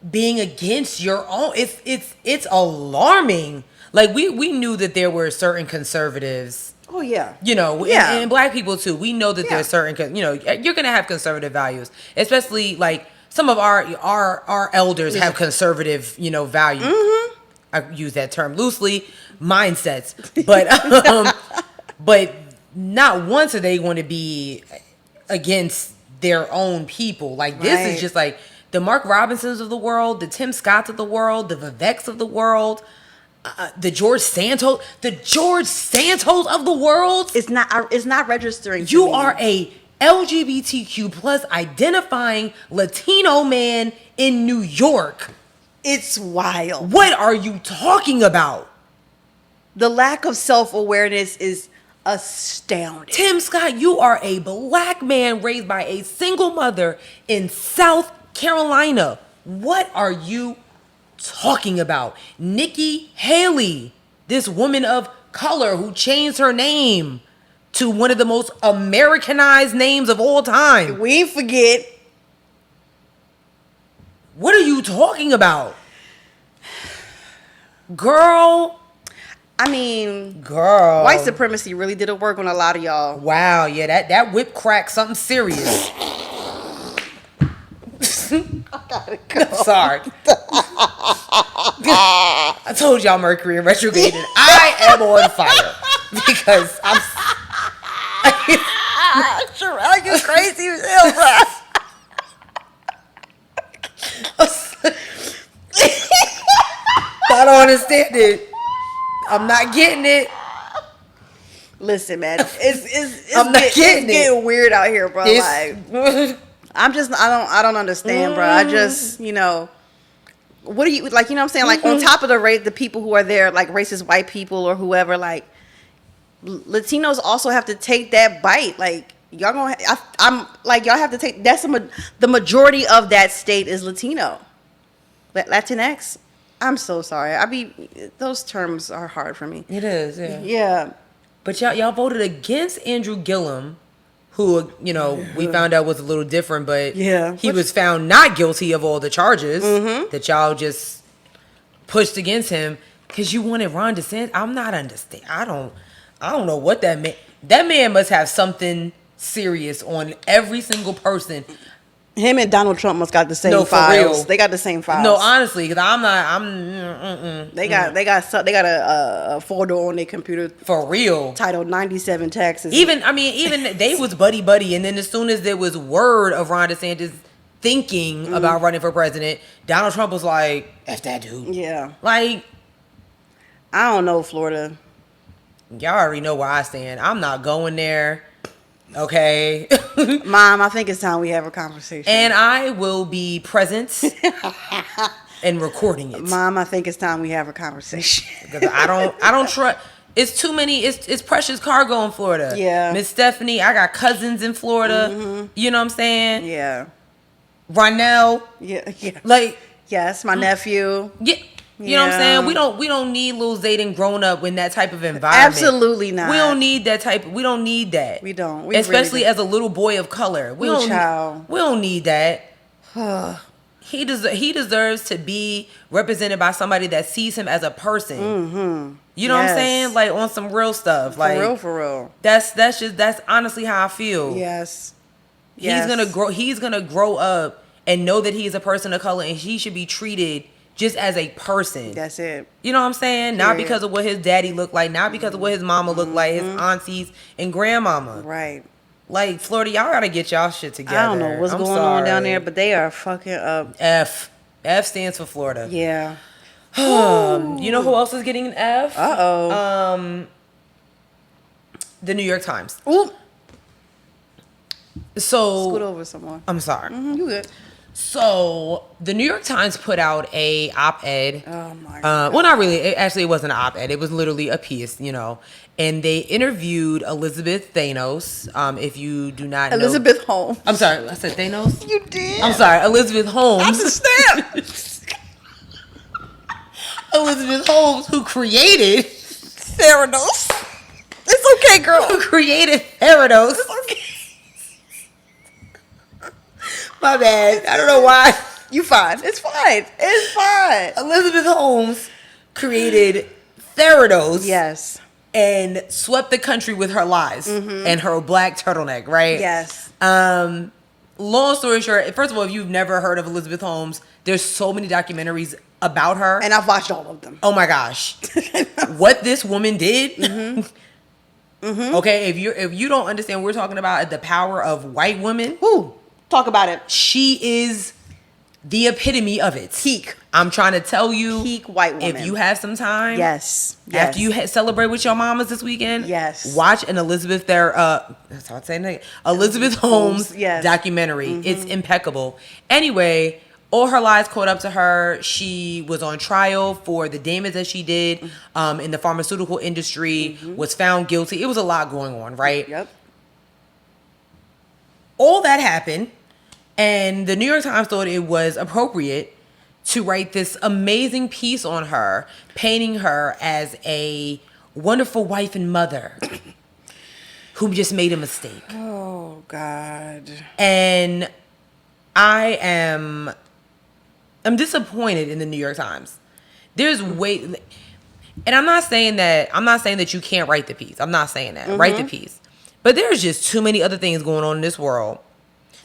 S1: being against your own. It's alarming. Like we knew that there were certain conservatives.
S2: Oh yeah.
S1: You know,
S2: Yeah.
S1: and black people too. We know that
S2: Yeah.
S1: there's certain, you know, you're gonna have conservative values, especially like some of our elders have conservative, you know, values.
S2: Mm-hmm.
S1: I use that term loosely, mindsets, but not once are they going to be against their own people. Like this
S2: Right.
S1: is just like the Mark Robinsons of the world, the Tim Scotts of the world, the Viveks of the world. The George Santos of the world.
S2: It's not registering.
S1: You are a LGBTQ plus identifying Latino man in New York.
S2: It's wild.
S1: What are you talking about?
S2: The lack of self-awareness is astounding.
S1: Tim Scott, you are a black man raised by a single mother in South Carolina. What are you talking about? Nikki Haley, this woman of color who changed her name to one of the most Americanized names of all time.
S2: We ain't forget.
S1: What are you talking about? Girl.
S2: I mean,
S1: Girl.
S2: white supremacy really did a work on a lot of y'all.
S1: Wow, yeah, that whip crack something serious.
S2: I gotta go.
S1: Sorry. I told y'all Mercury in retrograde and I am on fire because I'm
S2: Sure, I get crazy as hell, bro.
S1: I don't understand it. I'm not getting it.
S2: Listen, man, it's
S1: I'm not getting it.
S2: getting weird out here, bro. Like,
S1: It's,
S2: I don't understand, bro. I just, you know, what do you like? You know what I'm saying? Like on top of the people who are there, like racist white people or whoever, like Latinos also have to take that bite. Like y'all gonna, I'm like y'all have to take. The majority of that state is Latino, Latinx. I'm so sorry. Those terms are hard for me.
S1: it is, yeah.
S2: Yeah.
S1: But y'all voted against Andrew Gillum, who, you know, we found out was a little different, but
S2: Yeah.
S1: he was found not guilty of all the charges that y'all just pushed against him because you wanted Ron DeSantis. I'm not understand. I don't know what that man. That man must have something serious on every single person
S2: Him and Donald Trump must got the same
S1: No, for
S2: files.
S1: real.
S2: They got the same files.
S1: No, honestly, because
S2: They got a folder on their computer
S1: for real.
S2: titled 97 taxes.
S1: Even they was buddy, and then as soon as there was word of Ron DeSantis thinking about running for president, Donald Trump was like, "F that dude."
S2: Yeah.
S1: Like,
S2: I don't know, Florida.
S1: y'all already know where I stand. I'm not going there. Okay.
S2: Mom, I think it's time we have a conversation.
S1: And I will be present and recording it.
S2: Mom, I think it's time we have a conversation.
S1: Because I don't trust. It's too many. It's precious cargo in Florida.
S2: Yeah.
S1: Miss Stephanie, I got cousins in Florida. You know what I'm saying?
S2: Yeah.
S1: Ronell.
S2: Yeah.
S1: Like,
S2: Yes, my nephew.
S1: yeah. You know what I'm
S2: Yeah.
S1: saying? We don't need Lil Zayden grown up in that type of environment.
S2: Absolutely not.
S1: We don't need that type. We don't need that.
S2: We don't. We
S1: Especially
S2: really
S1: as a little boy of color. We
S2: Ooh,
S1: don't.
S2: child.
S1: We don't need that. He deserves to be represented by somebody that sees him as a person. Mm-hmm. You know what I'm
S2: Yes.
S1: saying? Like on some real stuff. Like
S2: For real.
S1: That's honestly how I feel.
S2: Yes.
S1: He's gonna grow up and know that he's a person of color and he should be treated just as a person.
S2: That's it.
S1: You know what I'm saying? Not
S2: Period.
S1: because of what his daddy looked like, not because of what his mama looked like, his aunties and grandmama.
S2: Right.
S1: Like, Florida, y'all gotta get y'all shit together.
S2: I don't know what's
S1: I'm
S2: going on down
S1: sorry.
S2: there, but they are fucking up.
S1: F stands for Florida.
S2: Yeah.
S1: You know who else is getting an F?
S2: Uh-oh.
S1: The New York Times.
S2: Ooh.
S1: So
S2: Scoot over some more.
S1: I'm sorry.
S2: You good.
S1: So the New York Times put out a op-ed.
S2: Oh, my God.
S1: Well, not really. It wasn't an op-ed. It was literally a piece, And they interviewed Elizabeth Thanos. If you do not know.
S2: Elizabeth Holmes.
S1: I'm sorry. I said Thanos?
S2: You did.
S1: I'm sorry. Elizabeth Holmes.
S2: Understand.
S1: Elizabeth Holmes, who created
S2: Theranos. It's okay, girl.
S1: who created Theranos.
S2: Okay.
S1: My bad. I don't know why.
S2: You fine. It's fine. It's fine.
S1: Elizabeth Holmes created Theranos.
S2: Yes.
S1: And swept the country with her lies and her black turtleneck, right?
S2: Yes.
S1: Long story short, first of all, if you've never heard of Elizabeth Holmes, there's so many documentaries about her.
S2: And I've watched all of them.
S1: Oh my gosh. What this woman did. Okay, if you don't understand what we're talking about, the power of white women.
S2: Woo. Talk about it.
S1: She is the epitome of it.
S2: Peak.
S1: I'm trying to tell you.
S2: Peak white woman.
S1: If you have some time.
S2: Yes.
S1: After you celebrate with your mamas this weekend.
S2: Yes.
S1: Watch an Elizabeth Holmes
S2: Yes.
S1: documentary. It's impeccable. Anyway, all her lies caught up to her. She was on trial for the damage that she did in the pharmaceutical industry, was found guilty. It was a lot going on, right?
S2: Yep.
S1: All that happened, and the New York Times thought it was appropriate to write this amazing piece on her, painting her as a wonderful wife and mother who just made a mistake.
S2: Oh, God.
S1: And I'm disappointed in the New York Times. There's and I'm not saying that you can't write the piece. I'm not saying that. Write the piece. But there's just too many other things going on in this world.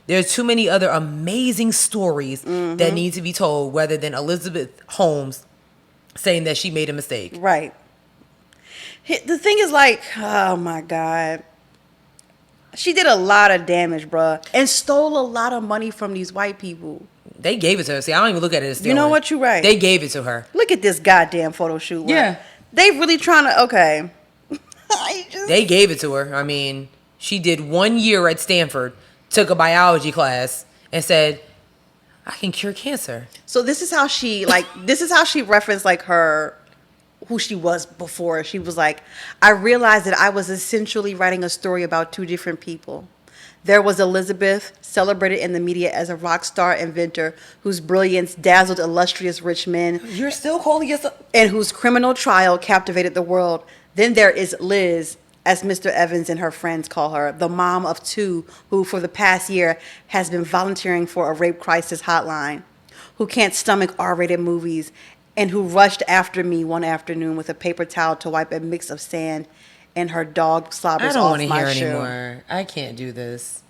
S1: There's too many other amazing stories that need to be told rather than Elizabeth Holmes saying that she made a mistake.
S2: Right. The thing is, like, oh my God. She did a lot of damage, bruh, and stole a lot of money from these white people.
S1: They gave it to her. See, I don't even look at it as stealing.
S2: You know what? You're right.
S1: They gave it to her.
S2: Look at this goddamn photo shoot.
S1: Yeah.
S2: They really trying to, okay.
S1: They gave it to her. I mean, she did 1 year at Stanford, took a biology class, and said, I can cure cancer.
S2: So this is how she referenced like who she was before. She was like, I realized that I was essentially writing a story about two different people. There was Elizabeth, celebrated in the media as a rock star inventor whose brilliance dazzled illustrious rich men.
S1: You're still calling yourself...
S2: And whose criminal trial captivated the world. Then there is Liz, as Mr. Evans and her friends call her, the mom of two who for the past year has been volunteering for a rape crisis hotline, who can't stomach R-rated movies, and who rushed after me one afternoon with a paper towel to wipe a mix of sand and her dog slobbers
S1: I don't
S2: off
S1: want to
S2: my
S1: hear
S2: shoe.
S1: anymore. I can't do this.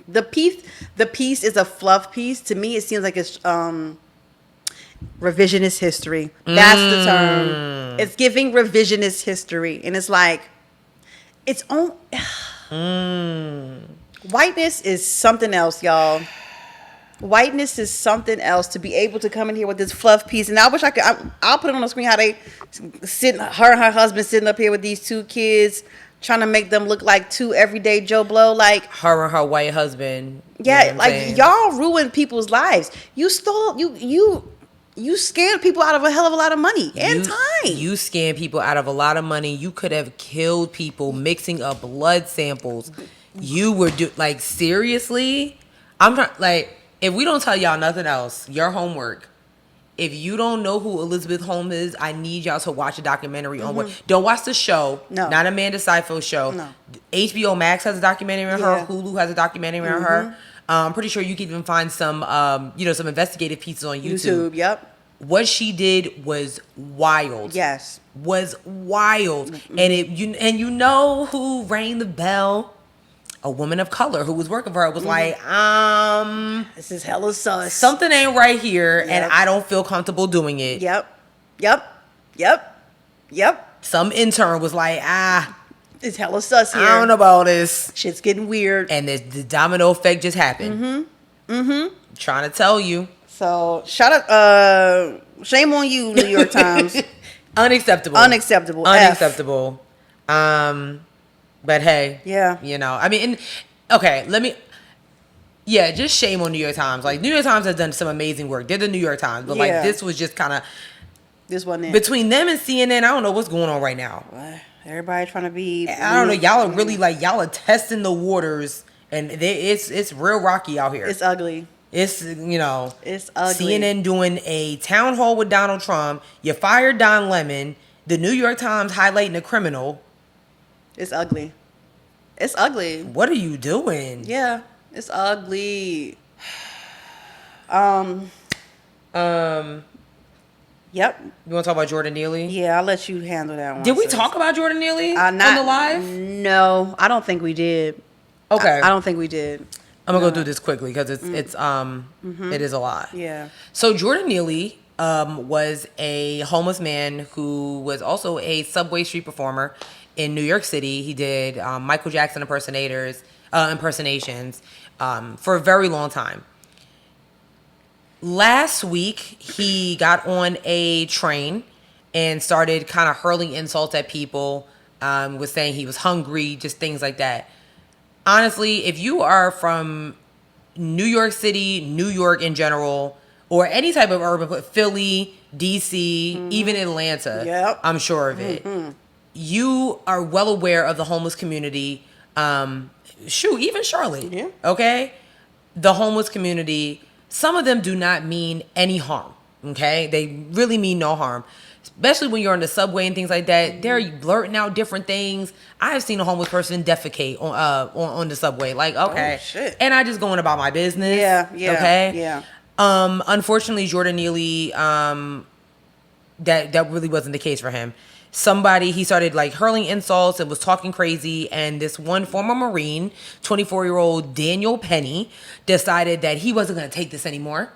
S2: the piece is a fluff piece. To me, it seems like it's revisionist history. That's the term. It's giving revisionist history, and it's like it's on. Whiteness is something else, y'all. Whiteness is something else. To be able to come in here with this fluff piece, and I wish I could. I'll put it on the screen how they her and her husband sitting up here with these two kids, trying to make them look like two everyday Joe Blow, like
S1: her and her white husband.
S2: Yeah,
S1: you know
S2: like y'all ruined people's lives. You stole you scammed people out of a hell of a lot of money and time.
S1: You scammed people out of a lot of money. You could have killed people mixing up blood samples. You were like, seriously? I'm trying, like, if we don't tell y'all nothing else, your homework. If you don't know who Elizabeth Holmes is, I need y'all to watch a documentary on what. Don't watch the show. No. Not Amanda Seyfried's show. No. HBO Max has a documentary on her. Hulu has a documentary on her. I'm pretty sure you can even find some, some investigative pieces on YouTube.
S2: Yep.
S1: What she did was wild.
S2: Yes.
S1: Was wild. And you know who rang the bell? A woman of color who was working for her was like,
S2: this is hella sus.
S1: Something ain't right here, and I don't feel comfortable doing it.
S2: Yep.
S1: Some intern was like,
S2: it's hella sus here.
S1: I don't know about this.
S2: Shit's getting weird.
S1: And the domino effect just happened. Trying to tell you.
S2: So, shame on you, New York Times.
S1: Unacceptable. But hey, I mean, just shame on New York Times. Like, New York Times has done some amazing work. They're the New York Times, but like this was just kind of
S2: this one
S1: between them and CNN. I don't know what's going on right now.
S2: Everybody trying to be.
S1: I don't know. Y'all are really y'all are testing the waters, and it's real rocky out here.
S2: It's ugly.
S1: It's
S2: it's ugly.
S1: CNN doing a town hall with Donald Trump. You fired Don Lemon. The New York Times highlighting a criminal.
S2: It's ugly. It's ugly.
S1: What are you doing?
S2: Yeah, it's ugly. Yep.
S1: You want to talk about Jordan Neely?
S2: Yeah, I'll let you handle that one.
S1: Did we talk about Jordan Neely on the live?
S2: No, I don't think we did.
S1: Okay.
S2: I don't think we did.
S1: I'm gonna go through this quickly because it is a lot.
S2: Yeah.
S1: So Jordan Neely was a homeless man who was also a subway street performer in New York City. He did Michael Jackson impersonations for a very long time. Last week, he got on a train and started kind of hurling insults at people, was saying he was hungry, just things like that. Honestly, if you are from New York City, New York in general, or any type of urban, Philly, DC, even Atlanta, I'm sure of it. You are well aware of the homeless community. Even Charlotte. Yeah. Okay? The homeless community, some of them do not mean any harm. Okay? They really mean no harm. Especially when you're on the subway and things like that. They're blurting out different things. I have seen a homeless person defecate on the subway. Like, okay.
S2: Oh, shit.
S1: And I just going about my business.
S2: Yeah.
S1: Okay?
S2: Yeah.
S1: Unfortunately, Jordan Neely, that really wasn't the case for him. He started like hurling insults and was talking crazy, and this one former Marine, 24-year-old Daniel Penny, decided that he wasn't going to take this anymore,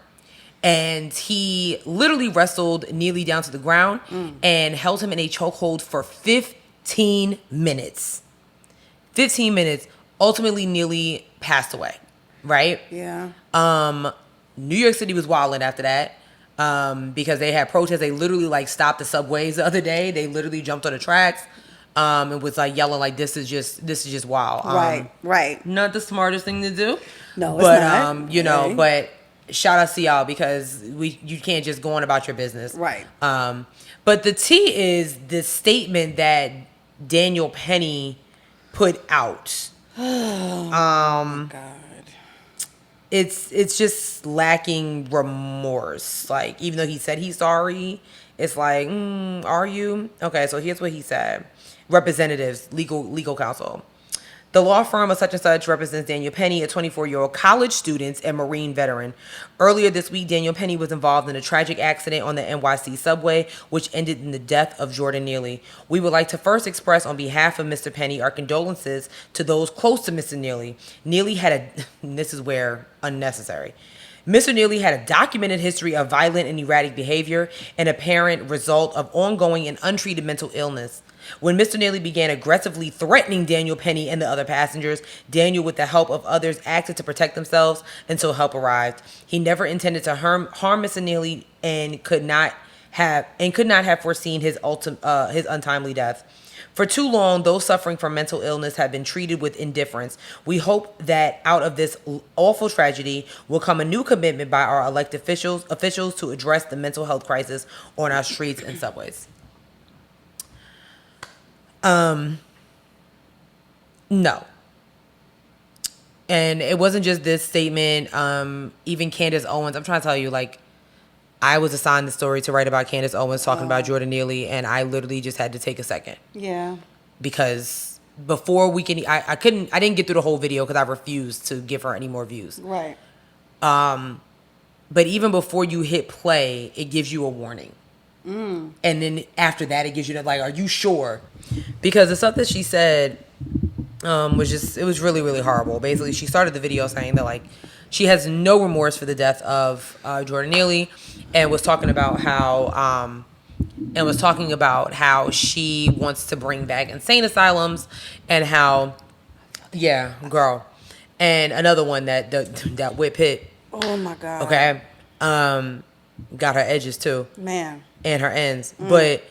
S1: and he literally wrestled Neely down to the ground and held him in a chokehold for 15 minutes. 15 minutes. Ultimately, Neely passed away, right?
S2: Yeah.
S1: New York City was wilding after that. Because they had protests. They literally like stopped the subways the other day. They literally jumped on the tracks, and was like yelling like, this is just wild.
S2: Right.
S1: Not the smartest thing to do.
S2: No, it's not.
S1: But shout out to y'all because you can't just go on about your business.
S2: Right.
S1: But the tea is the statement that Daniel Penny put out.
S2: Oh God.
S1: It's just lacking remorse. Like, even though he said he's sorry, it's like, are you? Okay, so here's what he said. Representatives, legal counsel. The law firm of such and such represents Daniel Penny, a 24-year-old college student and Marine veteran. Earlier this week, Daniel Penny was involved in a tragic accident on the NYC subway, which ended in the death of Jordan Neely. We would like to first express on behalf of Mr. Penny our condolences to those close to Mr. Neely. Neely had this is where unnecessary. Mr. Neely had a documented history of violent and erratic behavior, an apparent result of ongoing and untreated mental illness. When Mr. Neely began aggressively threatening Daniel Penny and the other passengers, Daniel, with the help of others, acted to protect themselves until help arrived. He never intended to harm Mr. Neely and could not have foreseen his untimely death. For too long, those suffering from mental illness have been treated with indifference. We hope that out of this awful tragedy will come a new commitment by our elected officials to address the mental health crisis on our streets and subways. No. And it wasn't just this statement. Even Candace Owens, I'm trying to tell you, like, I was assigned the story to write about Candace Owens talking about Jordan Neely, and I literally just had to take a second.
S2: Yeah.
S1: Because before we can, I didn't get through the whole video because I refused to give her any more views.
S2: Right.
S1: But even before you hit play, it gives you a warning. And then after that, it gives you that, like, are you sure? Because the stuff that she said it was really, really horrible. Basically, she started the video saying that, like, she has no remorse for the death of Jordan Neely, and was talking about how she wants to bring back insane asylums, and how, yeah, girl, and another one that whip hit.
S2: Oh my God.
S1: Okay, got her edges too.
S2: Man.
S1: And her ends. And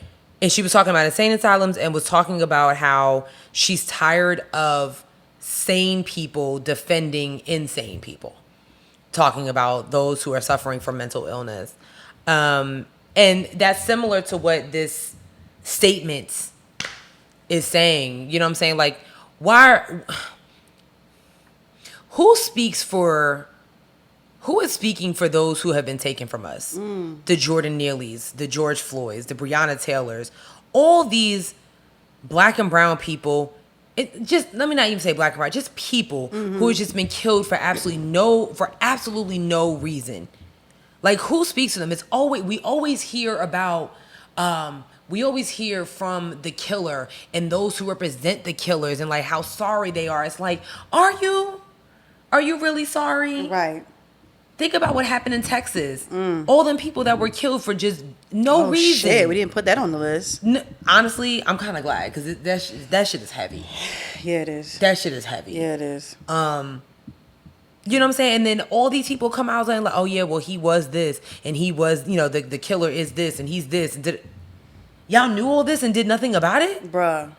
S1: she was talking about insane asylums and was talking about how she's tired of sane people defending insane people. Talking about those who are suffering from mental illness. And that's similar to what this statement is saying. You know what I'm saying? Like, who is speaking for those who have been taken from us? The Jordan Neelys, the George Floyds, the Breonna Taylors, all these black and brown people. Let me not even say black and brown, just people who have just been killed for absolutely no reason. Like, who speaks to them? We always hear from the killer and those who represent the killers and, like, how sorry they are. It's like, are you really sorry?
S2: Right.
S1: Think about what happened in Texas. All them people that were killed for just no reason.
S2: Shit, we didn't put that on the list.
S1: No, honestly, I'm kind of glad because that shit is heavy.
S2: Yeah, it is.
S1: That shit is heavy.
S2: Yeah, it is.
S1: You know what I'm saying? And then all these people come out saying, like, oh yeah, well, he was this, and he was, you know, the killer is this, and he's this. And y'all knew all this and did nothing about it?
S2: Bruh.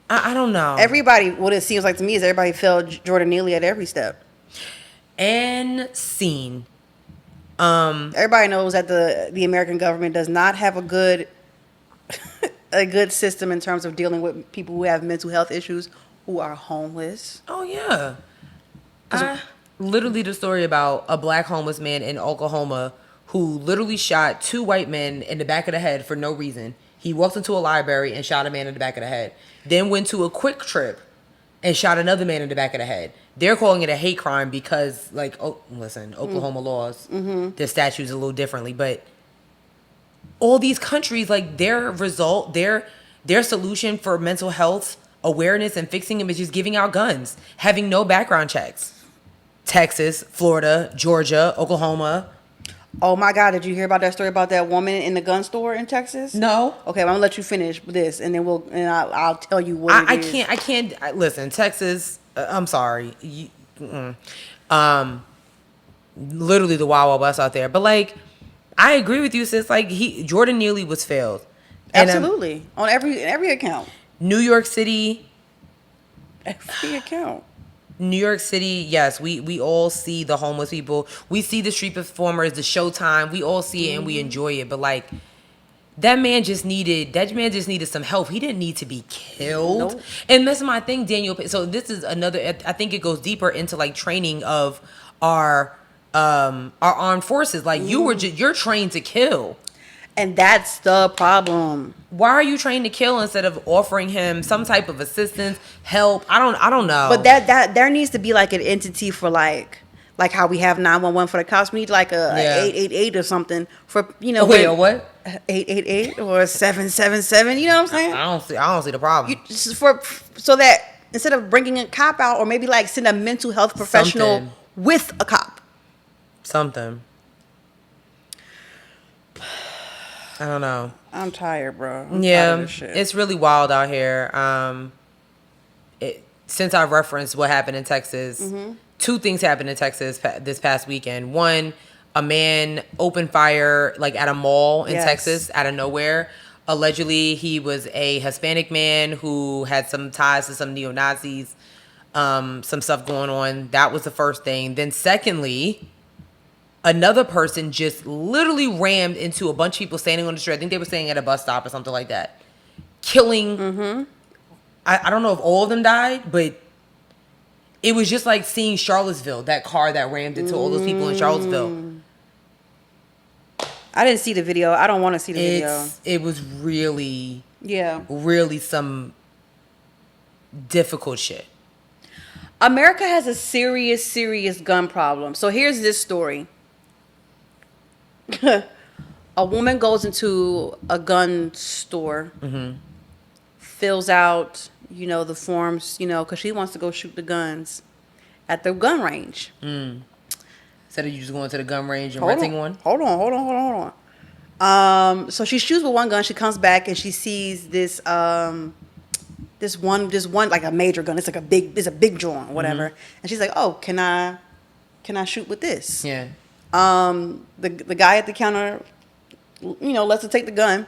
S1: I don't know.
S2: Everybody, what it seems like to me is everybody failed Jordan Neely at every step.
S1: And scene.
S2: Everybody knows that the American government does not have a good system in terms of dealing with people who have mental health issues, who are homeless.
S1: Oh yeah. Literally the story about a black homeless man in Oklahoma who literally shot 2 white men in the back of the head for no reason. He walked into a library and shot a man in the back of the head. Then went to a Quick Trip and shot another man in the back of the head. They're calling it a hate crime because, like, Oklahoma laws, their statutes a little differently. But all these countries, like, their solution for mental health awareness and fixing them is just giving out guns, having no background checks. Texas, Florida, Georgia, Oklahoma.
S2: Oh my God! Did you hear about that story about that woman in the gun store in Texas?
S1: No.
S2: Okay, well, I'm gonna let you finish with this, and then I'll tell you what it is.
S1: I can't. Listen, Texas. I'm sorry. Literally the Wild Wild West out there. But, like, I agree with you, sis. Like, Jordan Neely was failed.
S2: Absolutely, on every account.
S1: New York City.
S2: Every account.
S1: New York City, yes, we all see the homeless people. We see the street performers, the showtime. We all see it and we enjoy it. But, like, that man just needed some help. He didn't need to be killed.
S2: Nope.
S1: And that's my thing, Daniel. So this is another, I think it goes deeper into, like, training of our armed forces. Like, you're trained to kill.
S2: And that's the problem.
S1: Why are you trained to kill instead of offering him some type of assistance, help? I don't know.
S2: But that there needs to be like an entity for like how we have 911 for the cops. We need like a 888 or something for
S1: Wait, a what?
S2: 888 or 777. You know what I'm saying?
S1: I don't see the problem.
S2: So that instead of bringing a cop out, or maybe like send a mental health professional
S1: Something.
S2: with a cop.
S1: Something. I don't know.
S2: I'm tired, bro. I'm tired
S1: Yeah,
S2: of this shit.
S1: it's really wild out here. Since I referenced what happened in Texas, two things happened in Texas this past weekend. One, a man opened fire like at a mall in Texas out of nowhere. Allegedly, he was a Hispanic man who had some ties to some neo-Nazis, some stuff going on. That was the first thing. Then secondly, another person just literally rammed into a bunch of people standing on the street. I think they were standing at a bus stop or something like that. Killing. I don't know if all of them died, but it was just like seeing Charlottesville, that car that rammed into all those people in Charlottesville.
S2: I didn't see the video. I don't want to see the video.
S1: It was really,
S2: Yeah.
S1: really some difficult shit.
S2: America has a serious, serious gun problem. So here's this story. A woman goes into a gun store, fills out, the forms, because she wants to go shoot the guns at the gun range.
S1: Instead of you just going to the gun range and renting one?
S2: Hold on. So she shoots with one gun. She comes back and she sees this one like a major gun. It's a big joint, whatever. And she's like, "Oh, can I shoot with this?"
S1: Yeah.
S2: The guy at the counter, lets her take the gun.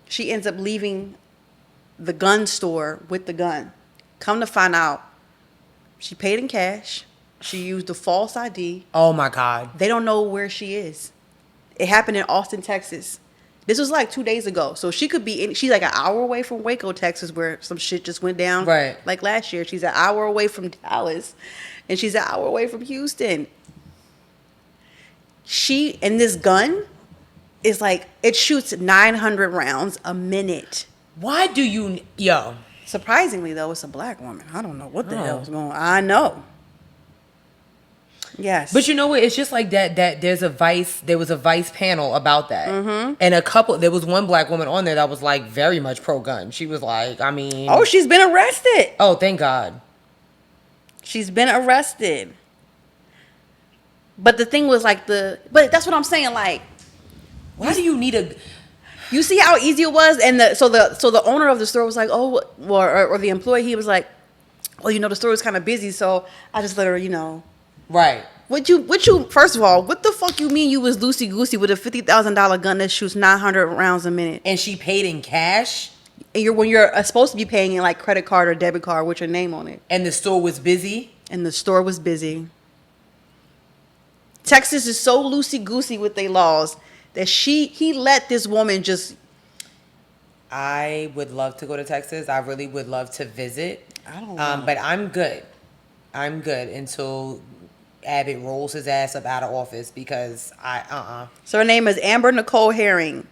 S2: She ends up leaving the gun store with the gun. Come to find out, she paid in cash. She used a false ID.
S1: Oh my God.
S2: They don't know where she is. It happened in Austin, Texas. This was like 2 days ago. So she could be she's like an hour away from Waco, Texas, where some shit just went down.
S1: Right.
S2: Like last year. She's an hour away from Dallas. And she's an hour away from Houston. And this gun is like, it shoots 900 rounds a minute.
S1: Why do you... Yo.
S2: Surprisingly, though, it's a black woman. I don't know what the hell is going on. I know. Yes.
S1: But you know what? It's just like that there was a Vice panel about that. And there was one black woman on there that was like very much pro-gun. She was like, I mean...
S2: Oh, she's been arrested.
S1: Oh, thank God.
S2: She's been arrested. But the thing was like but that's what I'm saying, like...
S1: Why do you need a...
S2: You see how easy it was? And so the owner of the store was like, oh, or the employee, he was like, well, the store was kind of busy, so I just let her,
S1: Right.
S2: What you first of all, what the fuck you mean you was loosey-goosey with a $50,000 gun that shoots 900 rounds a minute?
S1: And she paid in cash?
S2: And when you're supposed to be paying in like credit card or debit card with your name on it.
S1: And the store was busy?
S2: And the store was busy. Texas is so loosey-goosey with their laws that he let this woman just...
S1: I would love to go to Texas. I really would love to visit.
S2: I don't know.
S1: But I'm good. I'm good until Abbott rolls his ass up out of office because
S2: So her name is Amber Nicole Herring.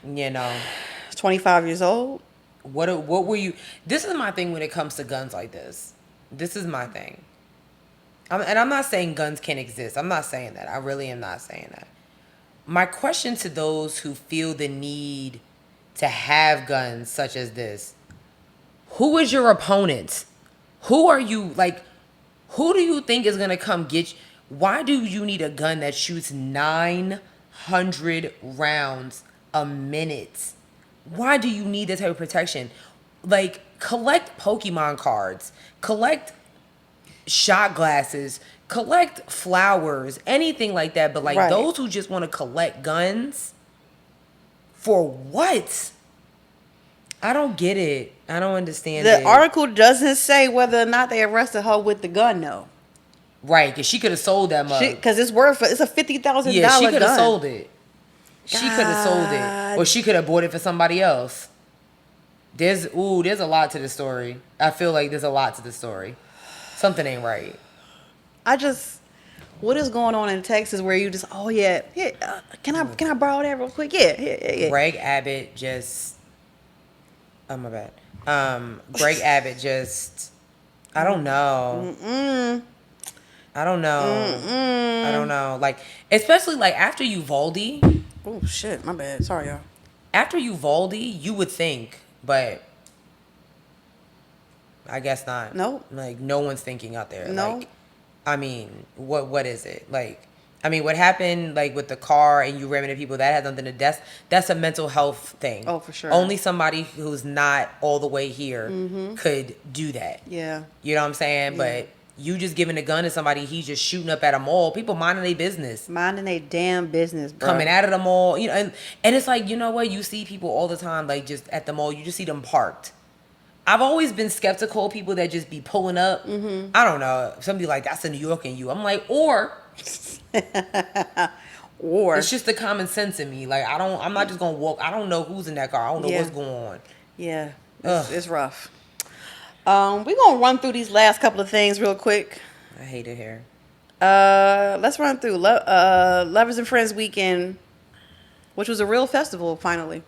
S2: 25 years old.
S1: What were you... This is my thing when it comes to guns like this. This is my thing. And I'm not saying guns can't exist. I'm not saying that. I really am not saying that. My question to those who feel the need to have guns such as this, who is your opponent? Who are you, like, who do you think is going to come get you? Why do you need a gun that shoots 900 rounds a minute? Why do you need that type of protection? Like, collect Pokemon cards. Collect shot glasses, collect flowers, anything like that. But like those who just want to collect guns, for what? I don't get it. I don't understand it.
S2: The article doesn't say whether or not they arrested her with the gun, though.
S1: Right, because she could have sold that mug.
S2: Because it's a $50,000 gun.
S1: Yeah, she could have sold it. She could have sold it. Or she could have bought it for somebody else. There's a lot to the story. I feel like there's a lot to the story. Something ain't right.
S2: What is going on in Texas where you just, oh yeah, can I borrow that real quick? Yeah.
S1: Greg Abbott just, oh my bad. Greg Abbott just, I don't know. I don't know. Like, especially like after Uvalde.
S2: Oh shit, my bad. Sorry, y'all.
S1: After Uvalde, you would think, but I guess not.
S2: Nope.
S1: Like, no one's thinking out there.
S2: No.
S1: Like, I mean, what is it? Like, I mean, what happened, like, with the car and you ram into people, that has nothing to that's a mental health thing.
S2: Oh, for sure.
S1: Only somebody who's not all the way here could do that.
S2: Yeah.
S1: You know what I'm saying?
S2: Yeah.
S1: But you just giving a gun to somebody, he's just shooting up at a mall. People minding their business.
S2: Minding their damn business, bro.
S1: Coming out of the mall, you know, and it's like, you know what? You see people all the time, like, just at the mall, you just see them parked. I've always been skeptical of people that just be pulling up. I don't know. Somebody like, that's a New York in you. I'm like, or it's just the common sense in me. Like, I'm not just gonna walk. I don't know who's in that car. I don't know what's going on.
S2: Yeah, it's rough. We're gonna run through these last couple of things real quick.
S1: I hate it here.
S2: Let's run through Lovers and Friends Weekend, which was a real festival finally.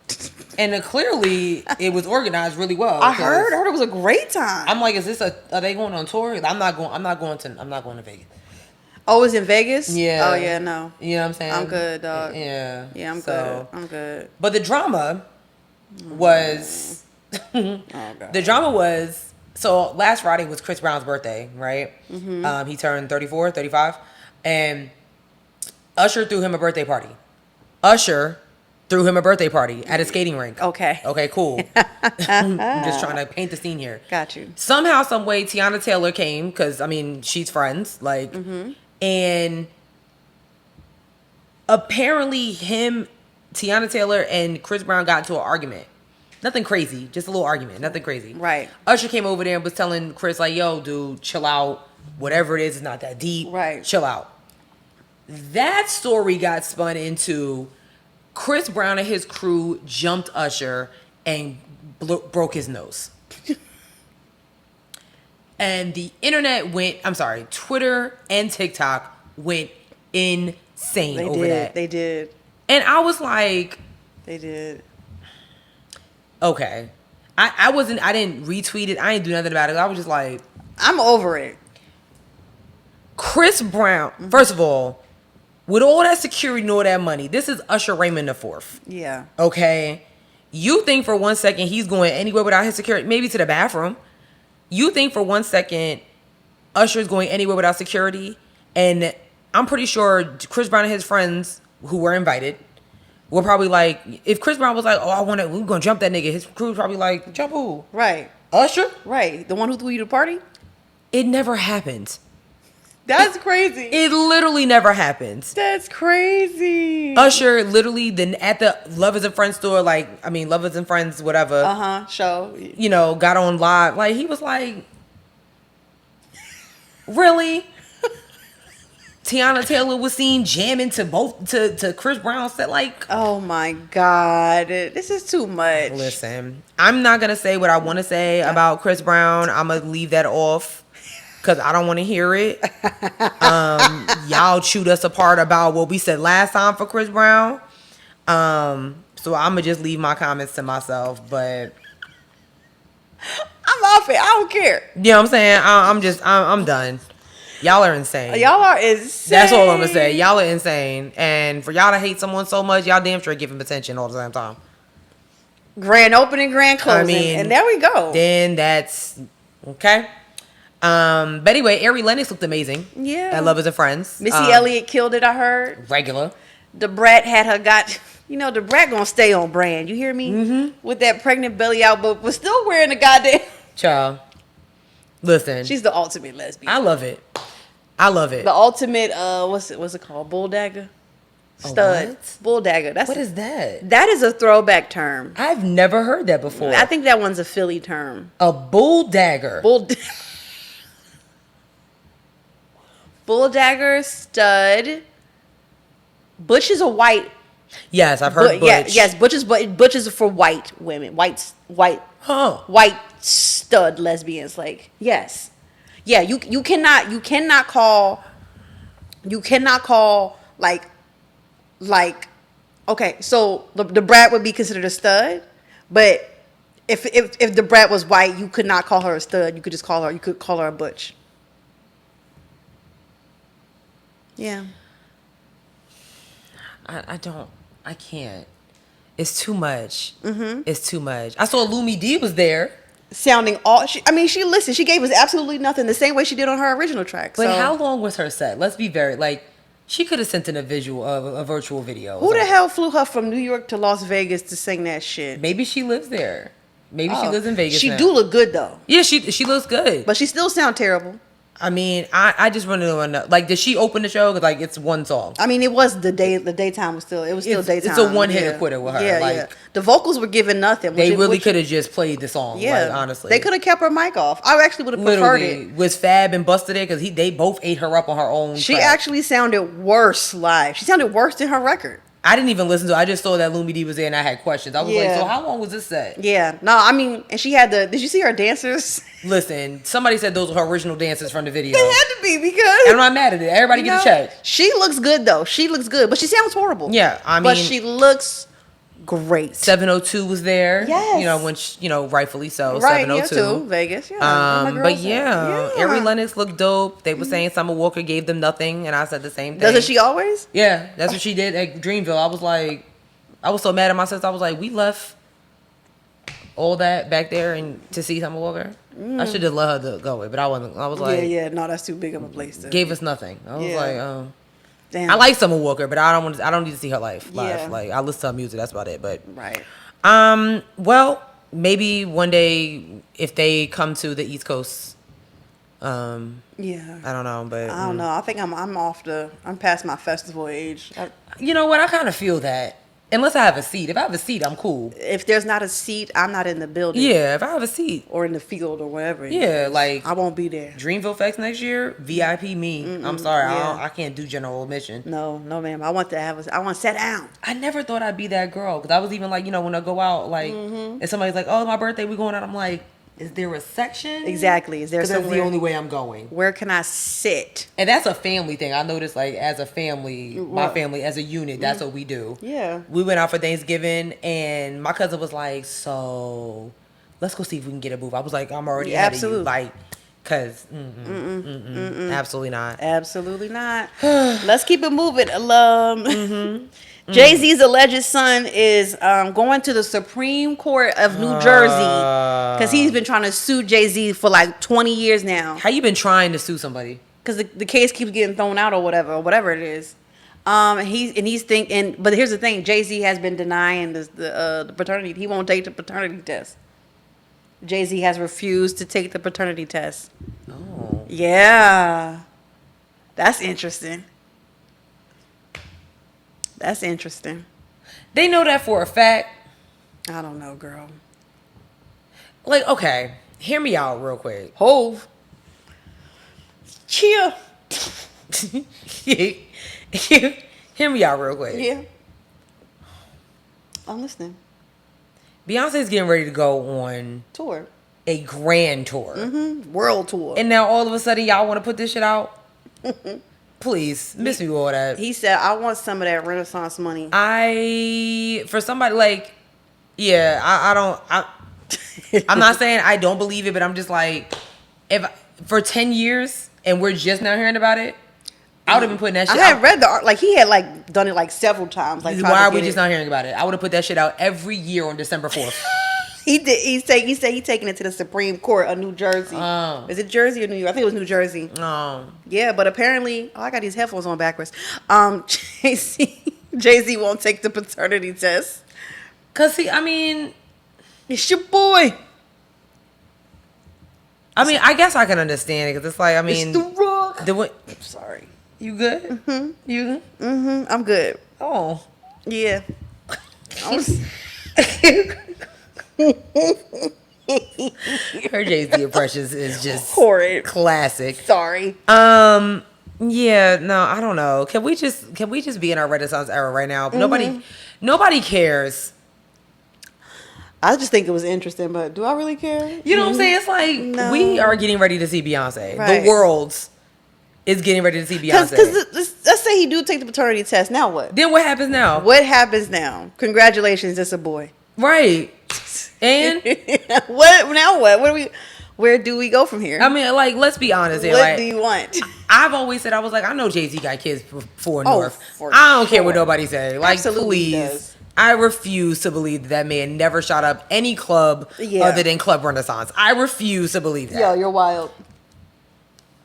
S1: And clearly, it was organized really well.
S2: I heard it was a great time.
S1: I'm like, are they going on tour? I'm not going to Vegas.
S2: Oh, it's in Vegas?
S1: Yeah.
S2: Oh yeah, no.
S1: You know what I'm saying?
S2: I'm good, dog.
S1: Yeah.
S2: Yeah, I'm good.
S1: But the drama was the drama was, so last Friday was Chris Brown's birthday, right? He turned 34, 35, and Usher threw him a birthday party. Usher threw him a birthday party at a skating rink. Okay, cool. I'm just trying to paint the scene here.
S2: Got you.
S1: Somehow, some way, Tiana Taylor came, because, I mean, she's friends, like, and apparently Tiana Taylor and Chris Brown got into an argument. Nothing crazy, just a little argument, nothing crazy.
S2: Right.
S1: Usher came over there and was telling Chris, like, yo, dude, chill out. Whatever it is, it's not that deep.
S2: Right.
S1: Chill out. That story got spun into Chris Brown and his crew jumped Usher and broke his nose. And the internet Twitter and TikTok went insane over that.
S2: They did.
S1: And I was like,
S2: they did.
S1: Okay. I didn't retweet it. I didn't do nothing about it. I was just like,
S2: I'm over it.
S1: Chris Brown, first of all, with all that security and all that money, this is Usher Raymond IV.
S2: Yeah.
S1: Okay? You think for 1 second he's going anywhere without his security? Maybe to the bathroom. You think for 1 second Usher's going anywhere without security? And I'm pretty sure Chris Brown and his friends who were invited were probably like, if Chris Brown was like, oh, we're going to jump that nigga, his crew was probably like, jump who?
S2: Right.
S1: Usher?
S2: Right. The one who threw you to the party?
S1: It never happened.
S2: That's crazy.
S1: It literally never happened.
S2: That's crazy.
S1: Usher literally at the Lovers and Friends store, Lovers and Friends, whatever.
S2: Show.
S1: You know, got on live. Like, he was like, really? Tiana Taylor was seen jamming to Chris Brown set, like,
S2: oh my God. This is too much.
S1: Listen, I'm not gonna say what I want to say about Chris Brown. I'm gonna leave that off because I don't want to hear it. Y'all chewed us apart about what we said last time for Chris Brown. So I'm gonna just leave my comments to myself, but
S2: I'm off it. I don't care.
S1: You know what I'm saying? I'm done. Y'all are insane.
S2: Y'all are insane.
S1: That's all I'm gonna say. Y'all are insane. And for y'all to hate someone so much, y'all damn sure give him attention all the same time.
S2: Grand opening, grand closing. And there we go.
S1: Then that's okay. But anyway, Ari Lennox looked amazing.
S2: Yeah.
S1: At Lovers and Friends.
S2: Missy Elliott killed it, I heard.
S1: Regular.
S2: The Brat had her the Brat gonna stay on brand. You hear me? With that pregnant belly out, but was still wearing the goddamn.
S1: Child. Listen.
S2: She's the ultimate lesbian.
S1: I love it. The
S2: ultimate, what's it called? Bull dagger? Stud. Bull dagger.
S1: What is that?
S2: That is a throwback term.
S1: I've never heard that before.
S2: I think that one's a Philly term.
S1: A bull dagger.
S2: Bull dagger, stud. Butch is a white.
S1: Yes, I've heard Butch.
S2: Yes, Butch is for white women. White stud lesbians. Like, yes. Yeah, you cannot call You cannot call like okay, so the brat would be considered a stud, but if the brat was white, you could not call her a stud. You could call her a butch. Yeah.
S1: I can't. It's too much. It's too much. I saw Lumi D was there.
S2: Sounding she listened. She gave us absolutely nothing the same way she did on her original track.
S1: But how long was her set? Let's be very, she could have sent in a virtual video.
S2: Who the hell flew her from New York to Las Vegas to sing that shit?
S1: Maybe she lives there. Maybe she lives in Vegas
S2: She
S1: now.
S2: do look good though.
S1: Yeah, she looks good.
S2: But she still sound terrible.
S1: I mean, I just want to know, did she open the show? 'Cause, it's one song.
S2: I mean, it was the daytime was still daytime.
S1: It's a one-hit quitter with her.
S2: Yeah. The vocals were giving nothing.
S1: They really could have just played the song. Yeah, honestly,
S2: they could have kept her mic off. I actually would have preferred it.
S1: Was Fab and Busta there? Because they both ate her up on her own.
S2: She
S1: track.
S2: actually sounded worse live. She sounded worse than her record.
S1: I didn't even listen to it. I just saw that Lumi D was there and I had questions. I was like, so how long was this set?
S2: Yeah. No, I mean, and she had did you see her dancers?
S1: Listen, somebody said those were her original dances from the video.
S2: They had to be because...
S1: And I'm not mad at it. Everybody get a check.
S2: She looks good though. She looks good, but she sounds horrible.
S1: Yeah, I mean...
S2: But she looks great.
S1: 702 was there.
S2: Yes.
S1: When she, rightfully so.
S2: Right,
S1: 702.
S2: Yeah, too. Vegas. Yeah.
S1: But Ari Lennox looked dope. They were saying Summer Walker gave them nothing, and I said the same thing.
S2: Doesn't she always?
S1: Yeah, that's what she did at Dreamville. I was so mad at my sister. I was like, we left all that back there and to see Summer Walker. I should have let her go away, but I wasn't. I was like,
S2: no, that's too big of a place.
S1: Gave us nothing. I was like, oh.
S2: Damn.
S1: I like Summer Walker, but I don't need to see her live.
S2: Yeah.
S1: I listen to her music. That's about it. But
S2: right.
S1: Well, maybe one day if they come to the East Coast. I don't know, but
S2: I don't know. I think I'm past my festival age.
S1: You know what? I kind of feel that. Unless I have a seat. If I have a seat, I'm cool.
S2: If there's not a seat, I'm not in the building.
S1: Yeah, if I have a seat.
S2: Or in the field or whatever.
S1: Yeah,
S2: I won't be there.
S1: Dreamville Fest next year, VIP me. I'm sorry, I can't do general admission.
S2: No, ma'am. I want to sit down.
S1: I never thought I'd be that girl. Because I was even when I go out, and somebody's like, oh, my birthday, we going out. I'm like, is there a section?
S2: Exactly. Is there somewhere?
S1: Because that's the only way I'm going.
S2: Where can I sit?
S1: And that's a family thing. I noticed, as a family, my family, as a unit, that's what we do.
S2: Yeah.
S1: We went out for Thanksgiving, and my cousin was like, so let's go see if we can get a booth. I was like, I'm already ahead of you. Because, absolutely not.
S2: Absolutely not. Let's keep it moving. Jay-Z's alleged son is going to the Supreme Court of New Jersey because he's been trying to sue Jay-Z for 20 years now.
S1: How you been trying to sue somebody?
S2: Because the case keeps getting thrown out or whatever it is. He's thinking, but here's the thing: Jay-Z has been denying the paternity. He won't take the paternity test. Jay-Z has refused to take the paternity test.
S1: Oh,
S2: yeah, that's interesting. That's interesting.
S1: They know that for a fact.
S2: I don't know, girl.
S1: Okay, hear me out real quick.
S2: Hove. Cheer.
S1: Hear me out real quick.
S2: Yeah. I'm listening.
S1: Beyonce's getting ready to go on
S2: Tour.
S1: a grand tour.
S2: World tour.
S1: And now all of a sudden y'all want to put this shit out? Please, miss me with all that.
S2: He said, I want some of that Renaissance money.
S1: For somebody I'm not saying I don't believe it, but I'm just for 10 years and we're just now hearing about it, I would have been putting that shit out.
S2: I had read the art, he had done it several times.
S1: Why are we just not hearing about it? I would have put that shit out every year on December 4th.
S2: He did. He said he's taking it to the Supreme Court of New Jersey.
S1: Oh.
S2: Is it Jersey or New York? I think it was New Jersey.
S1: Oh.
S2: Yeah, but apparently, I got these headphones on backwards. Jay-Z won't take the paternity test.
S1: It's
S2: your boy.
S1: I guess I can understand it because
S2: It's The Rock.
S1: I'm sorry. You good?
S2: Mm-hmm.
S1: You?
S2: Mm-hmm. I'm good.
S1: Oh.
S2: Yeah.
S1: Her Jay-Z impressions is just
S2: horrid.
S1: Classic.
S2: Sorry.
S1: Yeah, no, I don't know. Can we just be in our Renaissance era right now? Nobody cares.
S2: I just think it was interesting, but do I really care?
S1: You know what I'm saying? It's we are getting ready to see Beyonce.
S2: Right.
S1: The world is getting ready to see Beyonce.
S2: Because say he do take the paternity test. Now what?
S1: Then what happens now?
S2: What happens now? Congratulations, it's a boy.
S1: Right. And
S2: what now? What? Where do we go from here?
S1: I mean, like, let's be honest here.
S2: What
S1: Like,
S2: do you want?
S1: I've always said, I was like, I know Jay-Z got kids before North.
S2: For
S1: I don't care
S2: sure.
S1: what nobody say. Like,
S2: Absolutely he
S1: please.
S2: does.
S1: I refuse to believe that man never shot up any club other than Club Renaissance. I refuse to believe that.
S2: Yo, you're wild.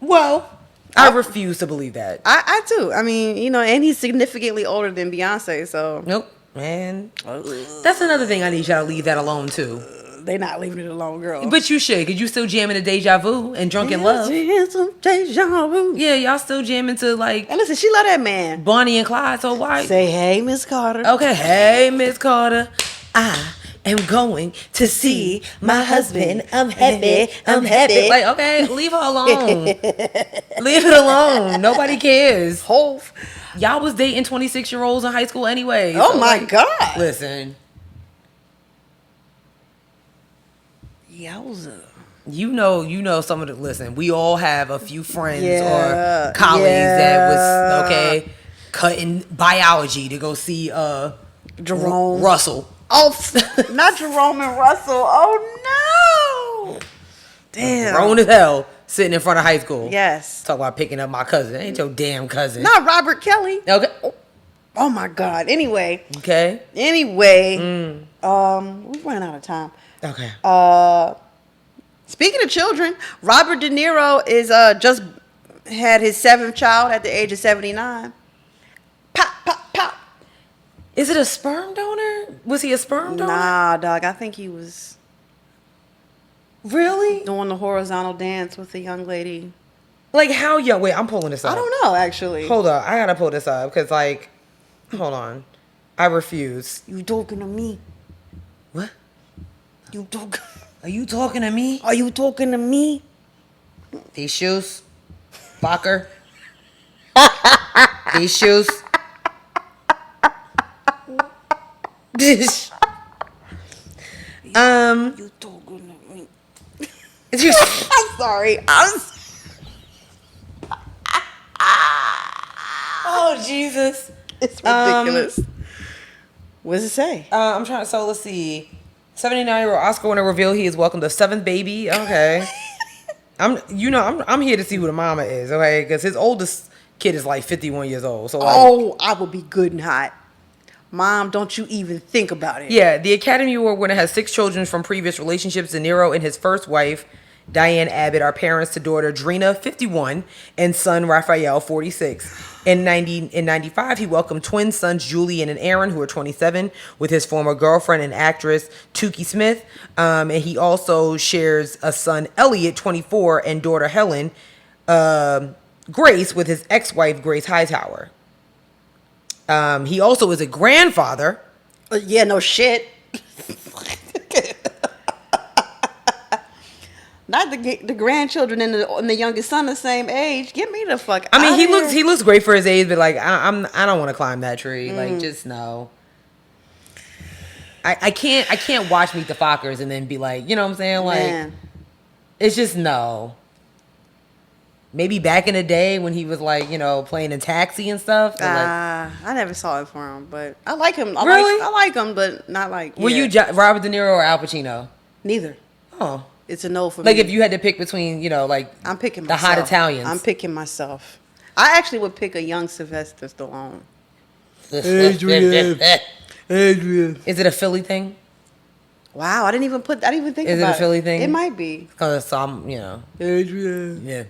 S1: Well, I refuse to believe that.
S2: I too. I mean, you know, and he's significantly older than Beyonce, so
S1: Nope, man. That's another thing I need y'all to leave that alone too.
S2: they not leaving it alone, girl.
S1: But you should, because you still jamming to Deja Vu and Drunken Love.
S2: Deja vu.
S1: Yeah, y'all still jamming to like
S2: And listen, she love that man.
S1: Bonnie and Clyde, so why?
S2: Say, hey, Miss Carter.
S1: Okay, hey, Miss Carter. I am going to see my husband. I'm happy. I'm happy. Like, okay, leave her alone. Leave it alone. Nobody cares.
S2: Hove.
S1: Y'all was dating 26-year-olds in high school anyway.
S2: Oh
S1: so,
S2: my
S1: like,
S2: God.
S1: Listen,
S2: Yowza.
S1: you know some of the, listen, we all have a few friends
S2: Yeah,
S1: or colleagues that was,
S2: yeah.
S1: okay, cutting biology to go see
S2: Jerome.
S1: Russell.
S2: Oh, not Jerome and Russell. Oh, no. Damn.
S1: Grown as hell, sitting in front of high school.
S2: Yes.
S1: Talk about picking up my cousin. Ain't your damn cousin.
S2: Not Robert Kelly.
S1: Okay.
S2: Oh, my God. Anyway.
S1: Okay.
S2: We ran out of time.
S1: Okay.
S2: Speaking of children, Robert De Niro is just had his 7th child at the age of 79. Pop, pop, pop.
S1: Is it a sperm donor? Was he a sperm donor?
S2: Nah, dog. I think he was
S1: Really?
S2: doing the horizontal dance with a young lady.
S1: Like how young? Wait, I'm pulling this up.
S2: I don't know, actually.
S1: Hold up. I gotta pull this up because, like, hold on. I refuse.
S2: You talking to me?
S1: What?
S2: You talking?
S1: Are you talking to me?
S2: Are you talking to me?
S1: These shoes? Fucker. These shoes?
S2: You talking to me? I'm sorry.
S1: Oh, Jesus.
S2: It's ridiculous. What does it say?
S1: I'm trying. So let's see. 79-year-old Oscar winner reveal he is welcomed a 7th baby. Okay. I'm here to see who the mama is. Okay, because his oldest kid is like 51 years old. So like,
S2: I will be good and hot. Mom, don't you even think about it.
S1: yeah, the Academy Award winner has 6 children from previous relationships. DeNero and his first wife, Diane Abbott, are parents to daughter Drina, 51, and son Raphael, 46. In 95, he welcomed twin sons Julian and Aaron, who are 27, with his former girlfriend and actress Tukey Smith. And he also shares a son, Elliot, 24, and daughter Helen, Grace, with his ex-wife, Grace Hightower. He also is a grandfather.
S2: Yeah, no shit. Not the grandchildren and the youngest son the same age. Get me the fuck.
S1: I mean,
S2: outta
S1: he
S2: here.
S1: looks great for his age, but like I don't want to climb that tree. Like, just no. I can't watch Meet the Fockers and then be like, you know what I'm saying? Like,
S2: Man.
S1: it's just no. Maybe back in the day when he was like, you know, playing in Taxi and stuff. But like,
S2: I never saw it for him, but I like him.
S1: Really?
S2: I like him, but not like.
S1: were you Robert De Niro or Al Pacino?
S2: Neither.
S1: Oh,
S2: It's a no for
S1: like
S2: me.
S1: if you had to pick between, you know, like
S2: I'm picking
S1: the
S2: myself.
S1: hot Italians.
S2: I'm picking myself. I actually would pick a young Sylvester Stallone.
S1: Adrian. Is it a Philly thing?
S2: Wow, I didn't even think about it.
S1: Is it a Philly thing?
S2: It might be.
S1: Because I'm, you know.
S2: Adrian.
S1: Yeah.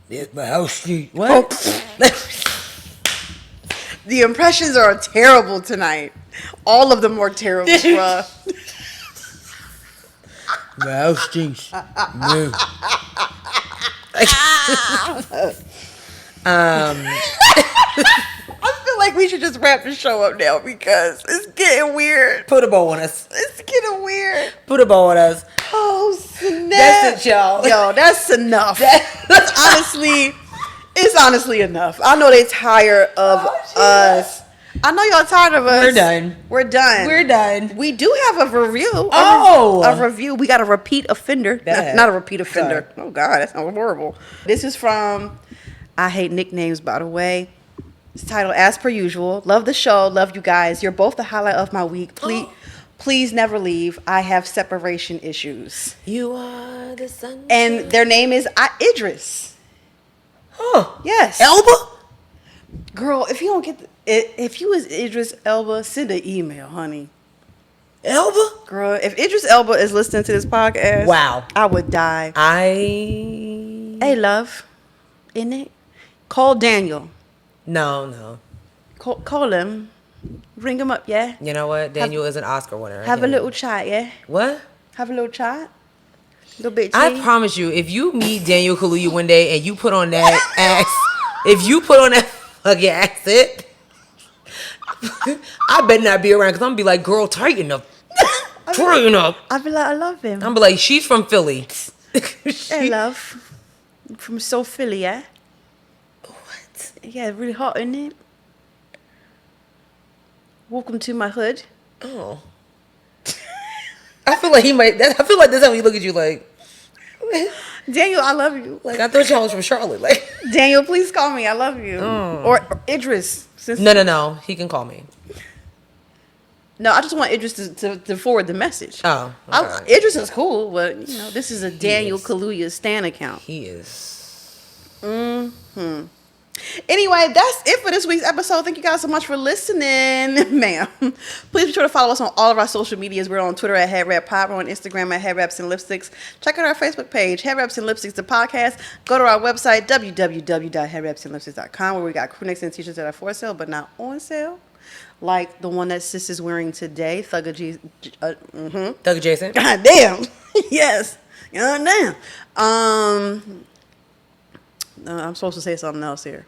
S1: It's my house street. What?
S2: The impressions are terrible tonight. All of them are terrible, bruh.
S1: My house stinks. No.
S2: I feel like we should just wrap the show up now because it's getting weird.
S1: Put a bow on us.
S2: It's getting weird.
S1: Put a bow on us.
S2: Oh, snap.
S1: That's it, y'all.
S2: Yo, that's enough. It's honestly enough. I know they tired of us. I know y'all tired of us.
S1: We're done.
S2: We're done.
S1: We're done.
S2: We do have a review.
S1: Oh.
S2: A review. We got a repeat offender.
S1: Bad.
S2: Not a repeat offender.
S1: Sorry.
S2: Oh, God. That sounds horrible. This is from, I hate nicknames, by the way. It's titled As Per Usual. Love the show. Love you guys. You're both the highlight of my week. Please never leave. I have separation issues.
S1: You are the sun.
S2: And their name is Idris.
S1: Huh.
S2: Yes.
S1: Elba?
S2: Girl, if you don't get if you was Idris Elba, send an email, honey.
S1: Elba?
S2: Girl, if Idris Elba is listening to this podcast,
S1: wow,
S2: I would die. Hey, love, isn't it? Call Daniel.
S1: No.
S2: Call him. Ring him up, yeah?
S1: You know what? Daniel is an Oscar winner.
S2: Have a little chat, yeah?
S1: What?
S2: Have a little chat? Little bit
S1: I
S2: tea?
S1: promise you, if you meet Daniel Kaluuya one day and you put on that ass, if you put on that fucking accent, I better not be around because I'm going to be like, girl, tighten up. Tighten up.
S2: I'll be like, I love him.
S1: I'm be like, she's from Philly.
S2: Hey, love. From So Philly, yeah?
S1: What?
S2: Yeah, really hot, isn't it? Welcome to my hood.
S1: Oh. I feel like I feel like that's how he look at you like.
S2: Daniel, I love you.
S1: Like, I thought y'all was from Charlotte. Like,
S2: Daniel, please call me. I love you. Or Idris.
S1: No. He can call me.
S2: No, I just want Idris to forward the message.
S1: Oh. Okay.
S2: Idris is cool, but, you know, this is a Daniel Kaluuya Stan account.
S1: He is.
S2: Anyway, that's it for this week's episode. Thank you guys so much for listening, ma'am. Please be sure to follow us on all of our social medias. We're on Twitter at HeadWrap We're on Instagram at Headwraps and Lipsticks. Check out our Facebook page, Headwraps and Lipsticks, the podcast. Go to our website, www.headwrapsandlipsticks.com, where we got crew necks and t-shirts that are for sale, but not on sale. Like the one that Sis is wearing today, Thugger Jason. God damn. Yes. God damn. I'm supposed to say something else here.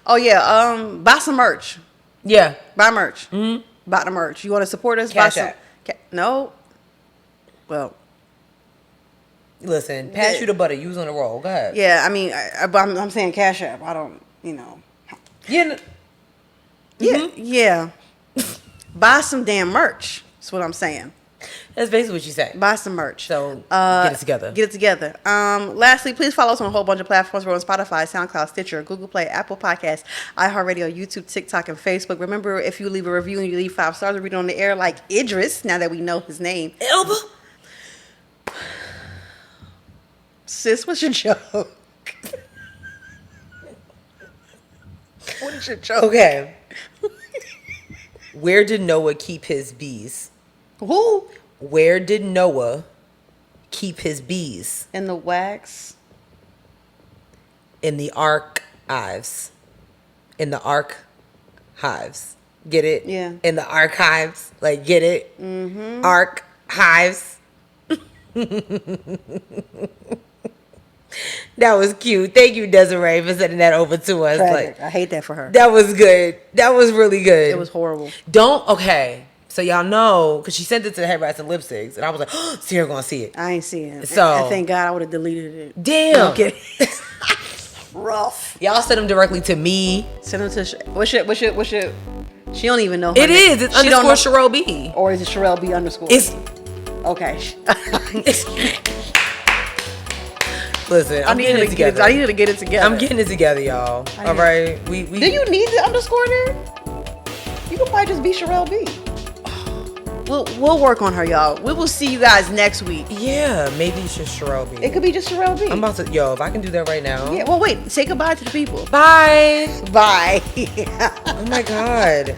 S2: Oh yeah, buy some merch.
S1: Yeah.
S2: Buy merch. Mm-hmm. Buy the merch. You want to support us?
S1: Cash
S2: buy
S1: App.
S2: No. Well.
S1: Listen, pass you the butter. You was on the roll. Go ahead.
S2: Yeah, I mean, I'm saying Cash App. I don't, you know.
S1: Yeah.
S2: Yeah. Buy some damn merch. That's what I'm saying.
S1: That's basically what you say.
S2: Buy some merch.
S1: So get it together.
S2: Get it together. Lastly, please follow us on a whole bunch of platforms. We're on Spotify, SoundCloud, Stitcher, Google Play, Apple Podcasts, iHeartRadio, YouTube, TikTok, and Facebook. Remember, if you leave a review and you leave 5 stars, we read it on the air like Idris, now that we know his name.
S1: Elba?
S2: Sis, what's your joke? What is your joke?
S1: Okay. Where did Noah keep his bees?
S2: Who?
S1: Where did Noah keep his bees?
S2: In the wax.
S1: In the archives. In the archives. Get it?
S2: Yeah.
S1: In the archives. Like, get it? Mm-hmm. Archives. That was cute. Thank you, Desiree, for sending that over to us.
S2: Like, I hate that for her.
S1: That was good. That was really good.
S2: It was horrible.
S1: Okay. So y'all know, because she sent it to the Headwraps and Lipsticks, and I was like, oh, Sierra gonna see it.
S2: I ain't seeing it.
S1: So,
S2: and thank God I would have deleted it.
S1: Damn.
S2: Okay. Rough.
S1: Y'all send them directly to me.
S2: Send them to what's your she don't even know her
S1: It
S2: name.
S1: is. It's underscore Sherelle B.
S2: Or is it Sherelle B underscore?
S1: It's
S2: okay.
S1: Listen, I'm getting it together.
S2: I need to get it together.
S1: I'm getting it together, y'all. All right. We
S2: Do you need the underscore there? You can probably just be Sherelle B. We'll work on her, y'all. We will see you guys next week.
S1: Yeah, maybe it's just Sherelle B.
S2: It could be just Sherelle B.
S1: I'm about to, if I can do that right now.
S2: Yeah, well, wait. Say goodbye to the people.
S1: Bye.
S2: Bye.
S1: Oh, my God.